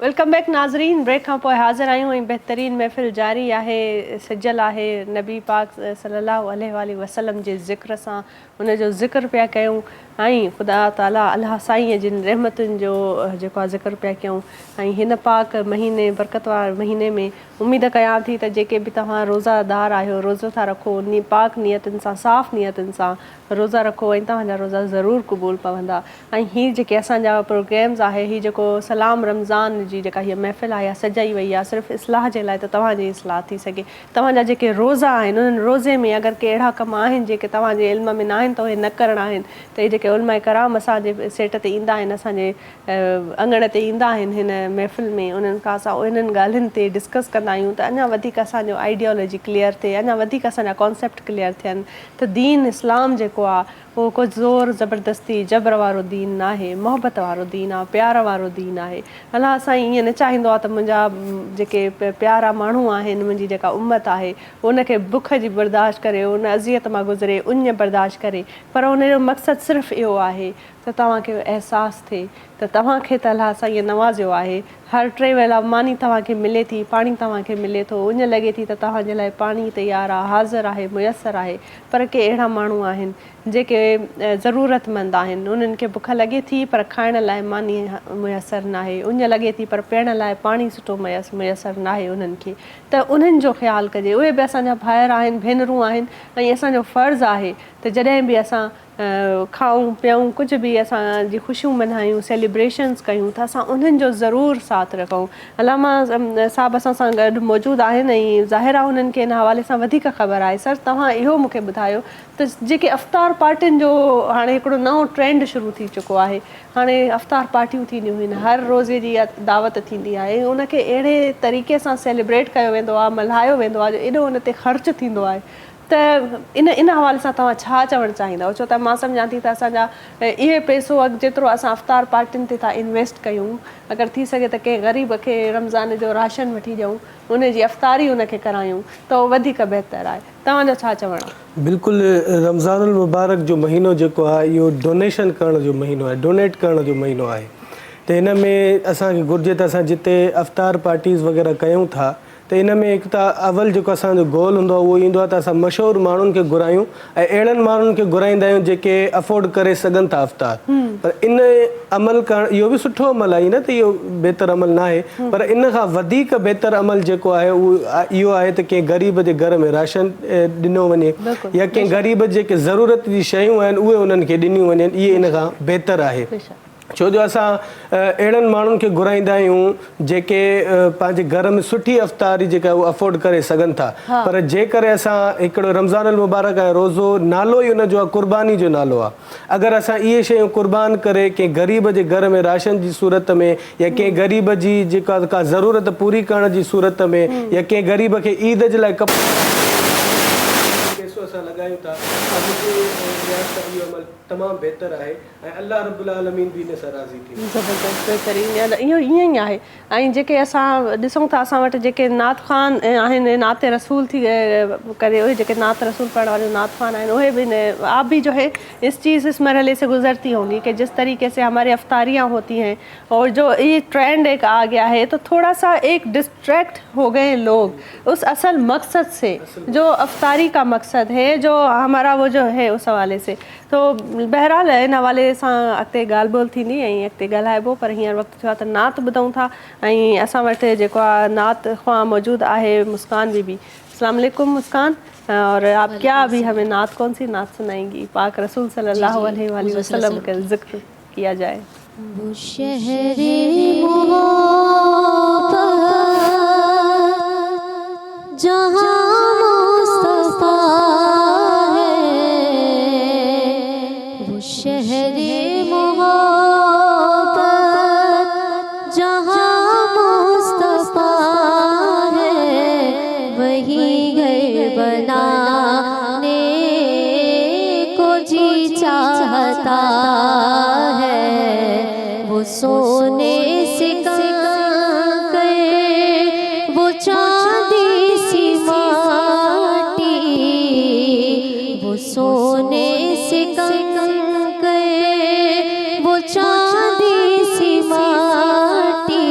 Speaker 2: वेलकम बैक नाज़रीन। ब्रेक खां पोइ हाज़िर आहियूं ऐं बहितरीन महफ़िल जारी आहे, सजल आहे नबी पाक सल्लल्लाहु अलैहि वसल्लम जे ज़िक्र सां। उनजो ज़िक्र पिया कयूं ऐं ख़ुदा ताला अलाह साईं जिन रहमतुनि जो जेको आहे ज़िक्र पिया कयूं। ऐं हिन पाक महीने बरकतवार महीने में उमेद कयां थी त जेके बि तव्हां रोज़ादार आहियो, रोज़ो था रखो, पाक नियतुनि सां साफ़ नियतुनि सां रोज़ा रखो ऐं तव्हांजा रोज़ा ज़रूरु क़बूल पवंदा। ऐं हीअ जेके असांजा प्रोग्राम्स आहे, हीअ जेको सलाम रमज़ान जी जेका हीअ महफ़िल आहे सजाई वई आहे सिर्फ़ु इस्लाह जे लाइ, त तव्हांजी इस्लाह थी सघे। तव्हांजा जेके रोज़ा आहिनि उन्हनि रोज़े में अगरि के अहिड़ा कम आहिनि जेके तव्हांजे इल्म में न आहिनि त उहे न करणा आहिनि, त इहे जेके उलमा कराम असांजे सेट ते ईंदा आहिनि, असांजे अंगण ते ईंदा आहिनि हिन महफ़िल में, उन्हनि खां असां इन्हनि ॻाल्हियुनि ते डिस्कस कंदा आहियूं त अञा वधीक असांजो आइडियोलॉजी क्लियर थिए, अञा वधीक असांजा कॉन्सेप्ट क्लियर थियनि त दीन इस्लाम जेको आहे उहो कुझु ज़ोर ज़बरदस्ती जबर वारो दीन न आहे, मोहबत वारो दीन आहे, प्यार वारो दीन आहे। अलाह साईं ईअं न चाहींदो आहे त मुंहिंजा जेके प्यारा माण्हू आहिनि, मुंहिंजी जेका उम्मत आहे उनखे बुख जी बर्दाश्त करे, उन अज़ियत मां गुज़रे, उञ बर्दाश्त करे, पर उनजो मक़सदु सिर्फ़ु इहो आहे त तव्हांखे अहसासु थिए त तव्हांखे त अलाह साईं नवाज़ियो आहे। हर 3 वेला मानी तव्हांखे मिले थी, पाणी तव्हांखे मिले थो, उञ लॻे थी त तव्हांजे लाइ पाणी तयारु आहे, हाज़िर आहे, मुयसरु आहे। पर के अहिड़ा माण्हू आहिनि जेके ज़रूरतमंद आहिनि, उन्हनि खे बुख लॻे थी पर खाइण लाइ मानी मुयसरु न आहे, उञ लॻे थी पर पीअण लाइ पाणी सुठो मुयसरु न आहे उन्हनि खे। त उन्हनि जो ख़्यालु कजे। उहे बि असांजा भाइर आहिनि, भेनरूं आहिनि ऐं असांजो फ़र्ज़ु आहे त जॾहिं बि असां खाऊं पीऊं, कुझु बि असांजी ख़ुशियूं मल्हायूं, सेलिब्रेशन्स कयूं त असां उन्हनि जो ज़रूरु साथ रखूं। अलामा साहब असां सां गॾु मौजूदु आहिनि ऐं ज़ाहिर आहे उन्हनि खे इन हवाले सां वधीक ख़बर आहे। सर तव्हां इहो मूंखे ॿुधायो त जेके अफ़्तार पार्टियुनि जो हाणे हिकिड़ो नओं ट्रेंड शुरू थी चुको आहे, हाणे अफ़्तार पार्टियूं थींदियूं आहिनि, हर रोज़े जी दावत थींदी आहे, उनखे अहिड़े तरीक़े सां सेलिब्रेट कयो वेंदो आहे, मल्हायो वेंदो आहे जो एॾो उन ते ख़र्चु थींदो आहे। त इन हवाले सां तव्हां छा चवणु चाहींदव? छो त मां सम्झां थी त असांजा इहे पैसो जेतिरो असां अफ़्तार पार्टियुनि ते था इन्वेस्ट कयूं, अगरि थी सघे त कंहिं ग़रीब खे रमज़ान जो राशन वठी ॾियूं, उनजी अफ़्तारी उनखे करायूं त उहो वधीक बहितरु आहे। तव्हांजो छा चवणु आहे?
Speaker 4: बिल्कुलु रमज़ानुल मुबारक जो महीनो जेको आहे इहो डोनेशन करण जो महीनो आहे, डोनेट करण जो महीनो आहे। त हिन में असांखे घुरिजे त असां जिते अफ़्तार पार्टीज़ वग़ैरह कयूं था त इन में हिकु त अवल जेको असांजो गोल हूंदो आहे उहो ईंदो आहे त असां मशहूरु माण्हुनि खे घुरायूं ऐं अहिड़नि माण्हुनि खे घुराईंदा आहियूं जेके अफोर्ड करे सघनि था अफ़्तार। पर इन अमल करणु इहो बि सुठो अमल आहे, न त इहो बहितरु अमल न आहे, पर इन खां वधीक बहितरु अमल जेको आहे उहो इहो आहे त कंहिं ग़रीब जे घर में राशन ॾिनो वञे या कंहिं ग़रीब जेके ज़रूरत जी शयूं आहिनि उहे उन्हनि खे ॾिनियूं वञनि। इहे इन खां बहितरु आहे, छो जो असां अहिड़नि माण्हुनि खे घुराईंदा आहियूं जेके पंहिंजे घर में सुठी अफ़्तारी जेका उहा अफोर्ड करे सघनि था। पर जेकर असां हिकिड़ो रमज़ानुल मुबारक आहे, रोज़ो नालो ई उनजो आहे, क़ुर्बानी जो नालो आहे। अगरि असां इहे शयूं क़ुर्बान करे कंहिं ग़रीब जे घर में राशन जी सूरत में या कंहिं ग़रीब जी जेका का ज़रूरत पूरी करण जी सूरत में या कंहिं ग़रीब खे ईद जे लाइ पैसो असां लॻायूं था, इहो अमल तमामु बहितरु आहे ऐं अल्लाह रब्बुल आलमीन बि इन सां राज़ी थी।
Speaker 2: ज़बरदस्त, बहितरीन। इहो ईअं ई आहे। ऐं जेके असां ॾिसूं था असां वटि जेके नात ख़ान आहिनि, नात रसूल थी करे उहे जेके नात रसूल पढ़ण वाले नात ख़ान आहिनि, उहे भी आप भी जो है इस चीज़ इस मरहले से गुजरती होंगी कि जिस तरीके से हमारी अफ्तारियाँ होती हैं और जो ये ट्रेंड एक आ गया है तो थोड़ा सा एक डिस्ट्रैक्ट हो गए लोग उस असल मकसद से, जो अफ्तारी का मकसद है, जो हमारा वो जो है उस हवाले से। तो बहरहाल इन हवाले सां अॻिते ॻाल्हि ॿोल थींदी ऐं अॻिते ॻाल्हाइबो। पर हींअर वक़्तु थियो आहे त नात ॿुधूं था ऐं असां वटि जेको आहे नात ख़्वां मौजूदु आहे मुस्कान बीबी। अस्सलाम वालेकुम मुस्कान, और आप क्या अभी हमें नात कौन सी नात सुनाएंगी? पाक रसूल सल्लल्लाहु अलैहि वसल्लम का जिक्र किया जाए।
Speaker 1: वो शहरे मोहब्बत जहाँ मोहब्बत जहाँ मुस्तफा है वही घर बनाने को जी चाहता है। वो सोने से कंकर वो चांदी सी माटी, वो सोने से कंकर वो चांदी सी माटी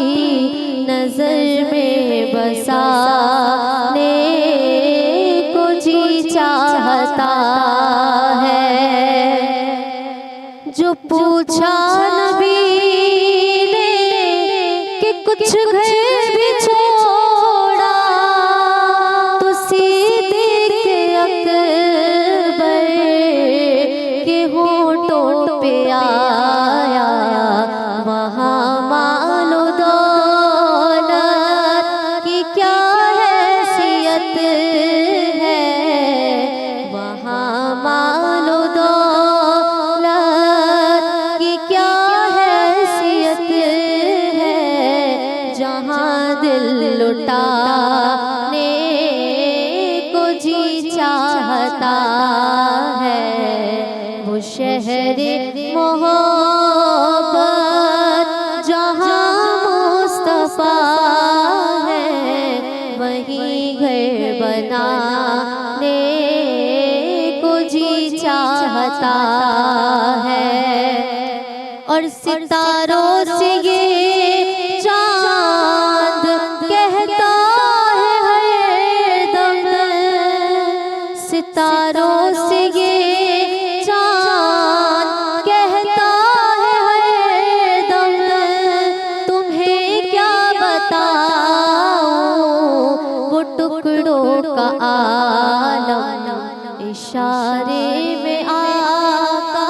Speaker 1: नजर में बसाने को जी चाहता है। जो पूछा नबी ने कि कुछ घर भी छोड़ा तो सिद्दीक़ अकबर के होठों पे आया वहाँ मालो दौलत की क्या हैसियत है, वहाँ मालो दौलत की क्या हैसियत है, जहाँ दिल लुटाने को जी चाहता है। वो शहर मोहब्बत जहाँ मुस्तफा है वही घर बनाने को जी चाहता है। और सितारों से ये चांद कहता है हरदम, सितारों से ये चांद कहता है हरदम, तुम्हें क्या बताऊं वो टुकड़ों का आलम, इशारे में आका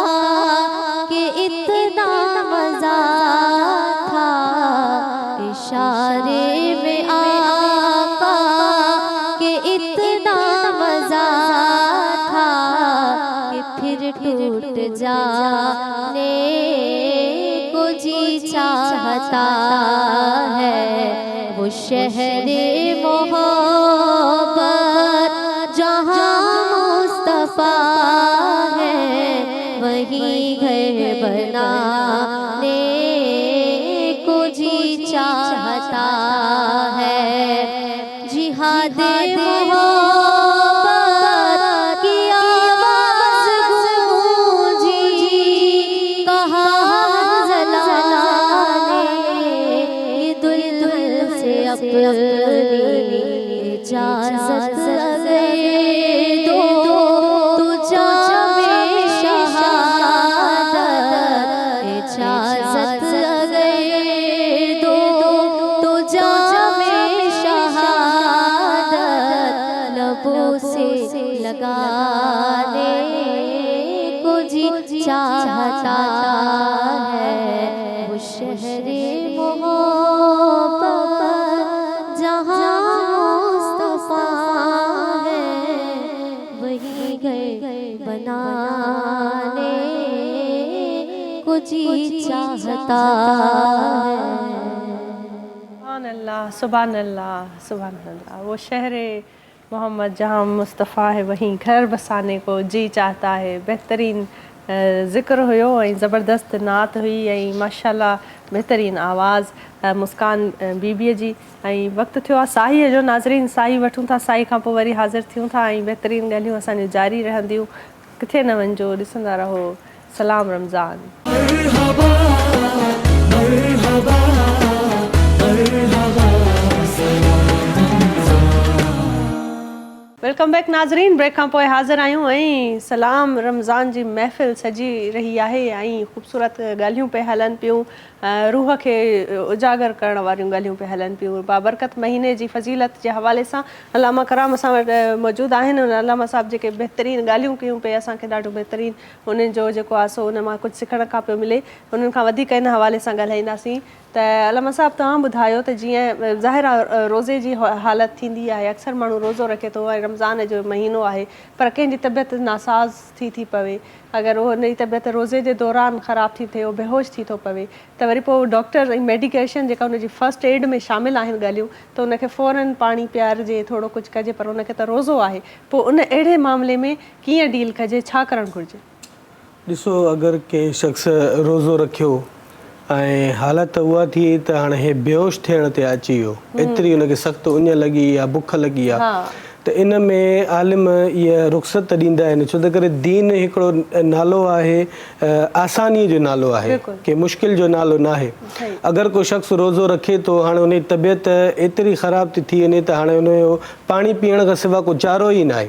Speaker 1: के इतना मजा था, इशारे में आका के इतना मजा था कि फिर टूट जाने को जी चाहता है। वो शहर मोहब्बत जहाँ मुस्तफा है वही घर बनाने को जी चाहता है। जिहाद मोहब्बत की आवाज़ गूंजी, कहा ज़ला ने ये दुल्हन से अपनी इजाज़त दे दो, तू जामे शहादत इजाज़त दे दो, तू जामे शहादत लबों से लगाने को जी चाहता है। वो शहर मोहब्बत जहाँ मुस्तफा है वही घर बनाने को जी चाहता है।
Speaker 2: सुभान अल्लाह, सुभान अल्लाह, सुभान अल्लाह। वो शहर मोहम्मद जहाँ मुस्तफ़ा है वहीं घर बसाने को जी चाहता है। बेहतरीन ज़िक्र हुयो ऐं ज़बरदस्त नात हुई ऐं माशाल्लाह बेहतरीन आवाज़ मुस्कान बीबीअ जी। ऐं वक़्तु थियो आहे साईअ जो। नाज़रीन साई वठूं था, साई खां पोइ वरी हाज़िर थियूं था ऐं बेहतरीन ॻाल्हियूं असांजूं जारी रहंदियूं। किथे न वञिजो, ॾिसंदा रहो सलाम रमज़ान। वेलकम बैक नाज़रीन। ब्रेक खां पोइ हाज़िर आहियूं ऐं सलाम रमज़ान जी महफ़िल सजी रही आहे ऐं ख़ूबसूरत ॻाल्हियूं पे हलनि पियूं, रूह खे उजागर करण वारियूं ॻाल्हियूं पे हलनि पियूं। बाबरकत महीने जी फ़ज़ीलत जे हवाले सां अलामा कराम असां वटि मौजूदु आहिनि। अलामा साहिब जेके बहितरीन ॻाल्हियूं कयूं पे असांखे ॾाढो बहितरीन उन्हनि जो जेको आहे सो उन मां कुझु सिखण खां पियो मिले। उन्हनि खां वधीक इन हवाले सां ॻाल्हाईंदासीं त अलमा साहब तव्हां ॿुधायो त जीअं ज़ाहिर आहे रोज़े जी हालत थींदी आहे, अक्सर माण्हू रोज़ो रखे थो ऐं रमज़ान जो महीनो आहे, पर कंहिंजी तबियत नासाज़ थी पवे, अगरि उहो हुनजी तबियत रोज़े जे दौरान ख़राब थी थिए, उहो बेहोश थी थो पवे, त वरी पोइ डॉक्टर ऐं मेडिकेशन जेका हुनजी फर्स्ट एड में शामिलु आहिनि ॻाल्हियूं, त उनखे फ़ौरन पाणी पीआरिजे, थोरो कुझु कजे, पर उनखे त रोज़ो आहे, पोइ उन अहिड़े मामले में कीअं डील कजे, छा करणु घुरिजे?
Speaker 4: ॾिसो, अगरि कंहिं शख़्स रोज़ो रखियो ऐं हालत उहा थी त हाणे हे बेहोश थियण ते अची वियो, एतिरी हुनखे सख़्तु उञ लॻी या बुख लॻी आहे, त इन में आलिम इहा रुख़्सत ॾींदा आहिनि, छो त करे दीन हिकिड़ो नालो आहे, आसानीअ जो नालो आहे, कि मुश्किल जो नालो न आहे। अगरि को शख़्स रोज़ो रखे थो, हाणे हुनजी तबियत एतिरी ख़राब थी वञे त हाणे हुनजो पाणी पीअण खां सवाइ को चारो ई न आहे,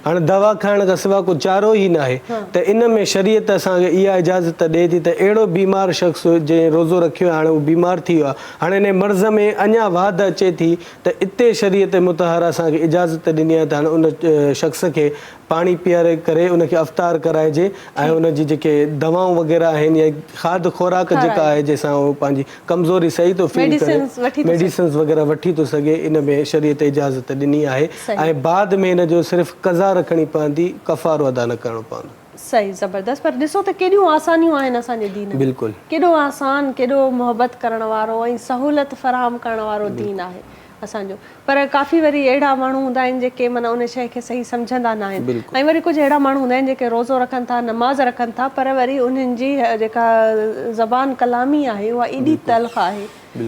Speaker 4: हाणे दवा खाइण खां सवाइ को चारो ई न आहे, त इन में शरीयत असांखे इहा इजाज़त ॾिए थी त अहिड़ो बीमार शख़्स जंहिं रोज़ो रखियो आहे, हाणे उहो बीमार थी वियो आहे, हाणे हिन मर्ज़ में अञा वाध अचे थी, त इते शरीयत मुतहरा असांखे इजाज़त ॾिनी आहे त हाणे उन शख़्स खे पाणी पीआरे करे उनखे अफ़्तार कराइजे ऐं उनजी जेके दवाऊं वग़ैरह आहिनि या खाद खुराक जेका आहे जंहिंसां उहो पंहिंजी कमज़ोरी सही थो फील करे, मेडिसिन्स वग़ैरह वठी थो सघे, इन में शरीयत इजाज़त ॾिनी आहे, ऐं बाद में हिन जो सिर्फ़ु क़ज़ा रखणी पवंदी, कफ़ारो अदा न करणो पवंदो।
Speaker 2: सही, ज़बरदस्त। पर ॾिसो त केॾियूं आसानियूं आहिनि असांजे दीन में,
Speaker 4: बिल्कुलु
Speaker 2: केॾो आसान, केॾो मोहबत करण वारो ऐं सहूलियत फ़राहम करण वारो दीन आहे असांजो, पर काफ़ी वरी अहिड़ा माण्हू हूंदा आहिनि जेके माना उन शइ खे सही सम्झंदा न आहिनि, ऐं वरी कुझु अहिड़ा माण्हू हूंदा आहिनि जेके रोज़ो रखनि था, नमाज़ रखनि था, पर वरी उन्हनि जी जेका ज़बान कलामी आहे उहा एॾी तल्ख़ आहे,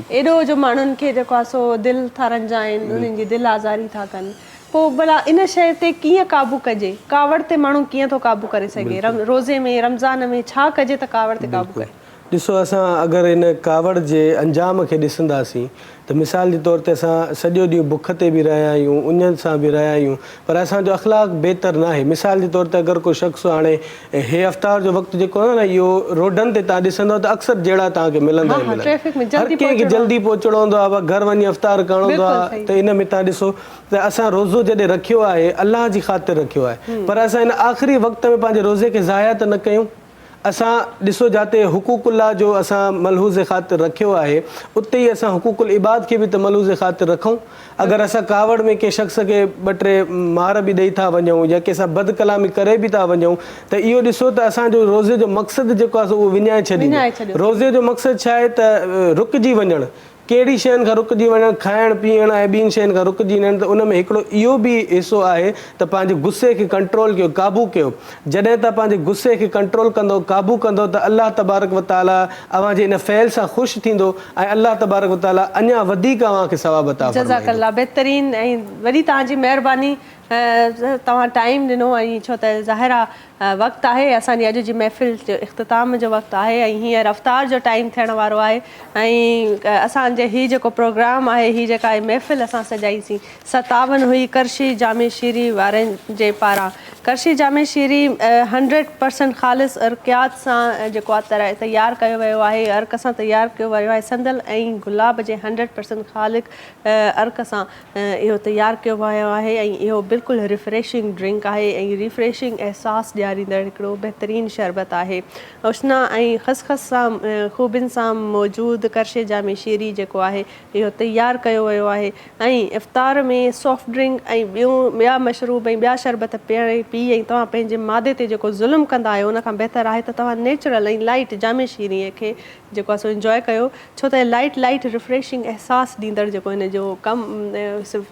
Speaker 2: एॾो जो माण्हुनि खे जेको आहे सो दिलि था रंजाइनि, उन्हनि जी दिलि आज़ारी था कनि, पोइ भला इन शइ ते कीअं क़ाबू कजे? कावड़ ते माण्हू कीअं थो क़ाबू करे सघे? रोज़े में, रमज़ान में छा कजे त कावड़ ते क़ाबू करे?
Speaker 4: ॾिसो, असां अगरि हिन कावड़ जे अंजाम खे ॾिसंदासीं त मिसाल जे तौर ते असां सॼो ॾींहुं बुख ते बि रहिया आहियूं, उञनि सां बि रहिया आहियूं, पर असांजो अख़लाक़ बहितर न आहे। मिसाल जे तौर ते अगरि को शख़्स हाणे हे अफ़्तार जो वक़्तु जेको आहे न, इहो रोडनि ते तव्हां ॾिसंदव त अक्सर जहिड़ा तव्हांखे मिलंदा ई मिलंदा, हर कंहिंखे जल्दी पहुचणो हूंदो आहे, घर वञी अफ़्तार करणो हूंदो आहे, त इन में तव्हां ॾिसो त असां रोज़ो जॾहिं रखियो आहे अलाह जी ख़ातिर रखियो आहे, पर असां हिन आख़िरी वक़्त में पंहिंजे रोज़े खे ज़ाया त न कयूं। असां ॾिसो, जिते हुकूकुल्लाह जो असां मलहूज़ ख़ातिर रखियो आहे, उते ई असां हुकूकुल इबाद खे बि त मलहूज़ ख़ातिर रखूं। अगरि असां कावड़ में कंहिं शख़्स खे ॿ टे मार बि ॾेई था वञूं या कंहिंसां बदकलामी करे बि था वञूं, त इहो ॾिसो त असांजो रोज़े जो मक़सदु जेको आहे उहो विञाए छॾींदो। रोज़े जो मक़सदु छा आहे त रुकिजी वञणु, कहिड़ी शयुनि खां रुकिजी वञणु, खाइणु पीअणु ऐं ॿियनि शयुनि खां रुकिजी वञणु, त उन में हिकिड़ो इहो बि हिसो आहे त पंहिंजे गुस्से खे कंट्रोल कयो, क़ाबू कयो। जॾहिं तव्हां पंहिंजे गुस्से खे कंट्रोल कंदो, क़ाबू कंदो, त अलाह तबारक व ताला अव्हांजे इन फ़ैल सां ख़ुशि थींदो ऐं अलाह तबारक व ताला अञा वधीक अव्हांखे सवाब अता फ़रमाईंदो।
Speaker 2: जज़ाकल्लाह, बहितरीन ऐं वरी तव्हांजी महिरबानी, तव्हां टाइम ॾिनो, ऐं छो त ज़ाहिर आहे वक़्तु आहे, असांजी अॼु जी महफ़िल जो इख़्तिताम जो वक़्तु आहे, ऐं हींअर अफ़्तार जो टाइम थियण वारो आहे, ऐं असांजे हीउ जेको प्रोग्राम आहे, हीअ जेका महफ़िल असां सजाईसीं 57 हुई करशी जामे शीरी वारनि जे पारां। करशी जामे शीरी 100% ख़ालिस अर्क़ियात सां जेको आहे तयारु कयो वियो आहे, अर्क़ सां तयारु कयो वियो आहे, संदल ऐं गुलाब जे 100% ख़ालिक अर्क़ सां इहो तयारु कयो वियो आहे, ऐं इहो बिल्कुलु रिफ्रेशिंग ड्रिंक आहे ऐं रिफ्रेशिंग अहसासु ॾियारींदड़ हिकिड़ो बहितरीनु शरबत आहे। उष्ना ऐं ख़सख़स सां ख़ूबियुनि सां मौजूदु करशे जामे शीरी जेको आहे इहो तयारु कयो वियो आहे, ऐं इफ़्तार में सॉफ्ट ड्रिंक ऐं ॿिया मशरूब ऐं ॿिया शरबत पी ऐं तव्हां पंहिंजे मादे ते जेको ज़ुल्म कंदा आहियो, उनखां बहितर आहे त तव्हां नेचुरल ऐं लाइट जामे शीरीअ खे जेको आहे सो इंजॉय कयो, छो त लाइट रिफ्रेशिंग अहसासु ॾींदड़ जेको हिन जो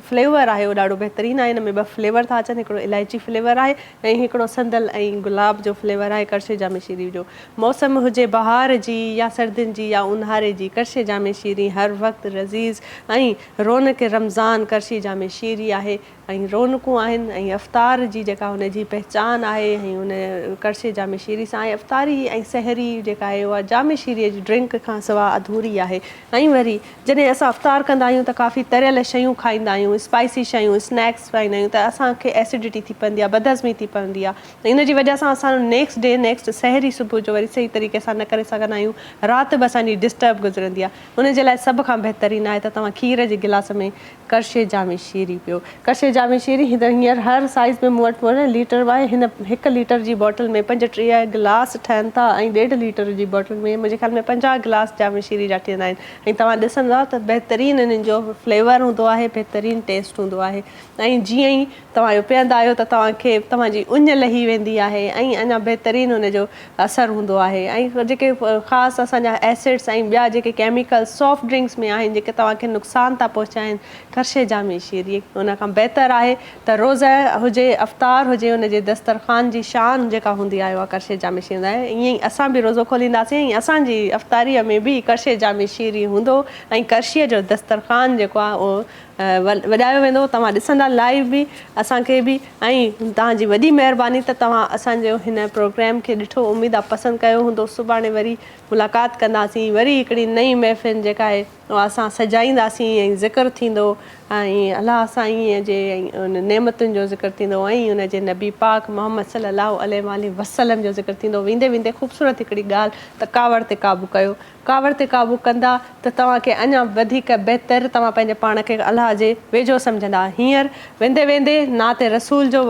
Speaker 2: फ्लेवर आहे उहो ॾाढो बहितरीनु आहे। हिन में 2 फ्लेवर था अचनि, हिकिड़ो इलायची फ्लेवर आहे ऐं हिकिड़ो संदल ऐं गुलाब जो फ्लेवर आहे करशे जामे शीरी जो। मौसम हुजे बहार जी या सर्दियुनि जी या ऊन्हारे जी, करशे जामे शीरी हर वक़्तु लज़ीज़ ऐं रौनक रमज़ान करशे जामे शीरी आहे, ऐं रौनकूं आहिनि ऐं अफ़्तार जी जेका हुनजी पहचान आहे, ऐं हुन करशे जामे शीरी सां ऐं अफ़्तारी ऐं सहरी जेका आहे उहा जामे शीरीअ जी ड्रिंक खां सवाइ अधूरी आहे। ऐं वरी जॾहिं असां अफ़्तार कंदा आहियूं त काफ़ी तरियल शयूं खाईंदा आहियूं, स्पाइसी शयूं, स्नैक्स खाईंदा आहियूं, त असांखे एसिडिटी थी पवंदी आहे, बदहज़मी थी पवंदी आहे। त इन जी वजह सां असां नेक्स्ट डे नेक्स्ट सहरी सुबुह जो वरी सही तरीक़े सां न करे सघंदा आहियूं, राति बि असांजी डिस्टर्ब गुज़रंदी आहे। उन जे लाइ सभ खां बहितरीनु आहे त तव्हां खीर जे गिलास में करशे जामी शीरी पियो। करशे जामी शीरी हींअर हर साइज़ में मूं वटि लीटर आहे। हिन 1 लीटर जी बॉटल में 35 गिलास ठहनि था ऐं 1.5 लीटर जी बॉटल में मुंहिंजे ख़्याल में 50 गिलास जामी शीरी जा ठहंदा आहिनि। ऐं तव्हां ॾिसंदा त बहितरीनु इन्हनि जो फ्लेवर हूंदो आहे, बहितरीनु टेस्ट हूंदो आहे। ऐं जीअं ई तव्हां इहो पीअंदा आहियो त तव्हांखे तव्हांजी उञ लही वेंदी आहे ऐं अञा बहितरीनु हुनजो असरु हूंदो आहे। ऐं जेके ख़ासि असांजा एसिड्स ऐं ॿिया जेके केमिकल सॉफ्ट ड्रिंक्स में आहिनि जेके तव्हांखे नुक़सानु था पहुचाइनि, करशे जामी शीरी उन खां बहितरु आहे त रोज़ हुजे अफ़्तार हुजे हुनजे दस्तरख़ान जी शान जेका हूंदी आहे उहा करशे जामी शीरी आहे। ईअं ई असां बि रोज़ो खोलींदासीं ऐं असांजी अफ़्तारीअ में बि करशे जामी शीरी हूंदो ऐं करशीअ जो दस्तरख़ान जेको आहे उहो वॼायो वेंदो। तव्हां ॾिसंदा लाइव बि असांखे बि। ऐं तव्हांजी वॾी महिरबानी त तव्हां असांजो हिन प्रोग्राम खे ॾिठो, उमेद आहे पसंदि कयो हूंदो। सुभाणे वरी मुलाक़ात कंदासीं, वरी हिकिड़ी नई महफ़िल जेका आहे उहा असां सजाईंदासीं ऐं ज़िक्र थींदो ऐं अलाह साईं जे उन नेमतुनि जो ज़िक्र थींदो ऐं उनजे नबी पाक मोहम्मद सल्लल्लाहु अलैहि वसल्लम जो ज़िक्र थींदो। वेंदे वेंदे ख़ूबसूरत हिकिड़ी ॻाल्हि त कावड़ ते क़ाबू कयो। कावड़ ते क़ाबू कंदा त तव्हांखे अञा वधीक बहितरु तव्हां पंहिंजे पाण खे अलाह जे वेझो सम्झंदा। हींअर वेंदे वेंदे नाते रसूल जो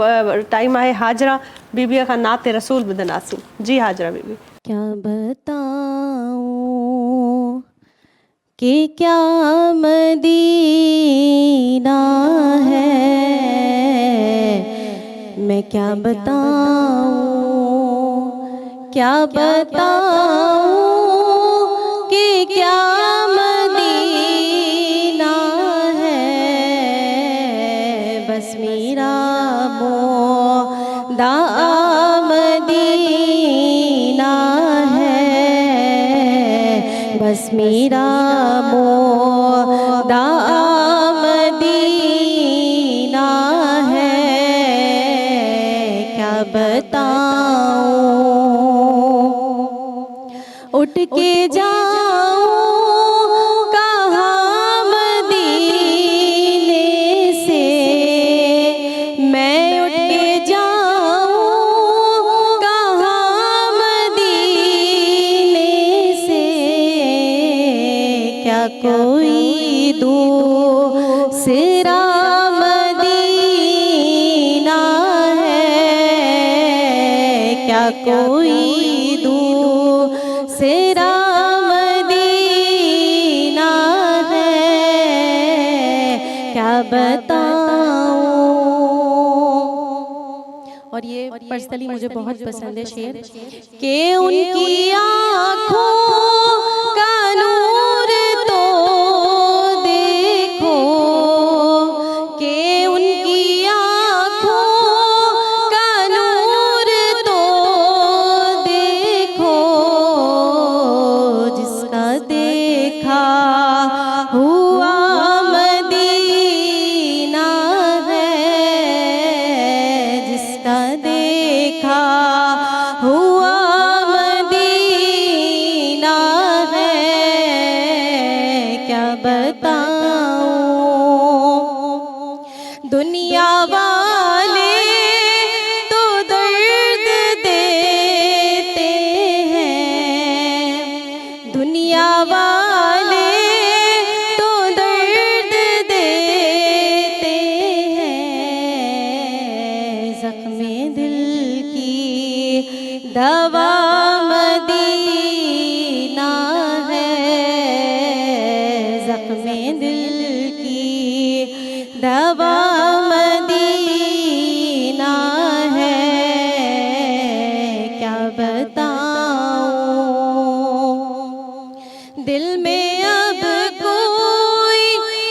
Speaker 2: टाइम आहे। हाजरा बीबीअ खां नाते रसूल ॿुधंदासीं। जी हाजरा बीबी।
Speaker 1: क्या बताऊं कि क्या मदीना है, मैं क्या बताऊं, क्या बताऊं कि क्या मदीना है, बस मेरा मोदा मदीना है, बस मेरा मोदा मदीना है, क्या बताऊं, उठ के जाऊं कहाँ मदीने से, मैं उठ के जाऊं कहाँ मदीने से, क्या कोई दूसरा मदीना है, क्या कोई दूसरा मदीना है, क्या बताऊं। और ये पर्सनली मुझे बहुत पसंद है शेर कि उनकी आँखों का नूर तो देखो, कि उनकी आँखों का नूर तो देखो, जिसका देखा हुआ मदीना है, जिसका देखा हुआ मदीना है, क्या बताऊं। दुनिया वाले तो दर्द देते हैं, दुनिया वाले तो दर्द देते हैं, ज़ख्मे दिल की दवा मदीना है, ज़ख्मे दिल की दवा मदीना है, क्या बताऊं। दिल में अब कोई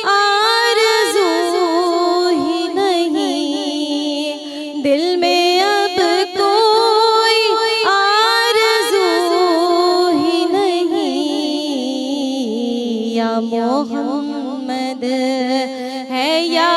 Speaker 1: आरज़ू ही नहीं, दिल में अब कोई आरज़ू ही नहीं, या मोहम्मद है या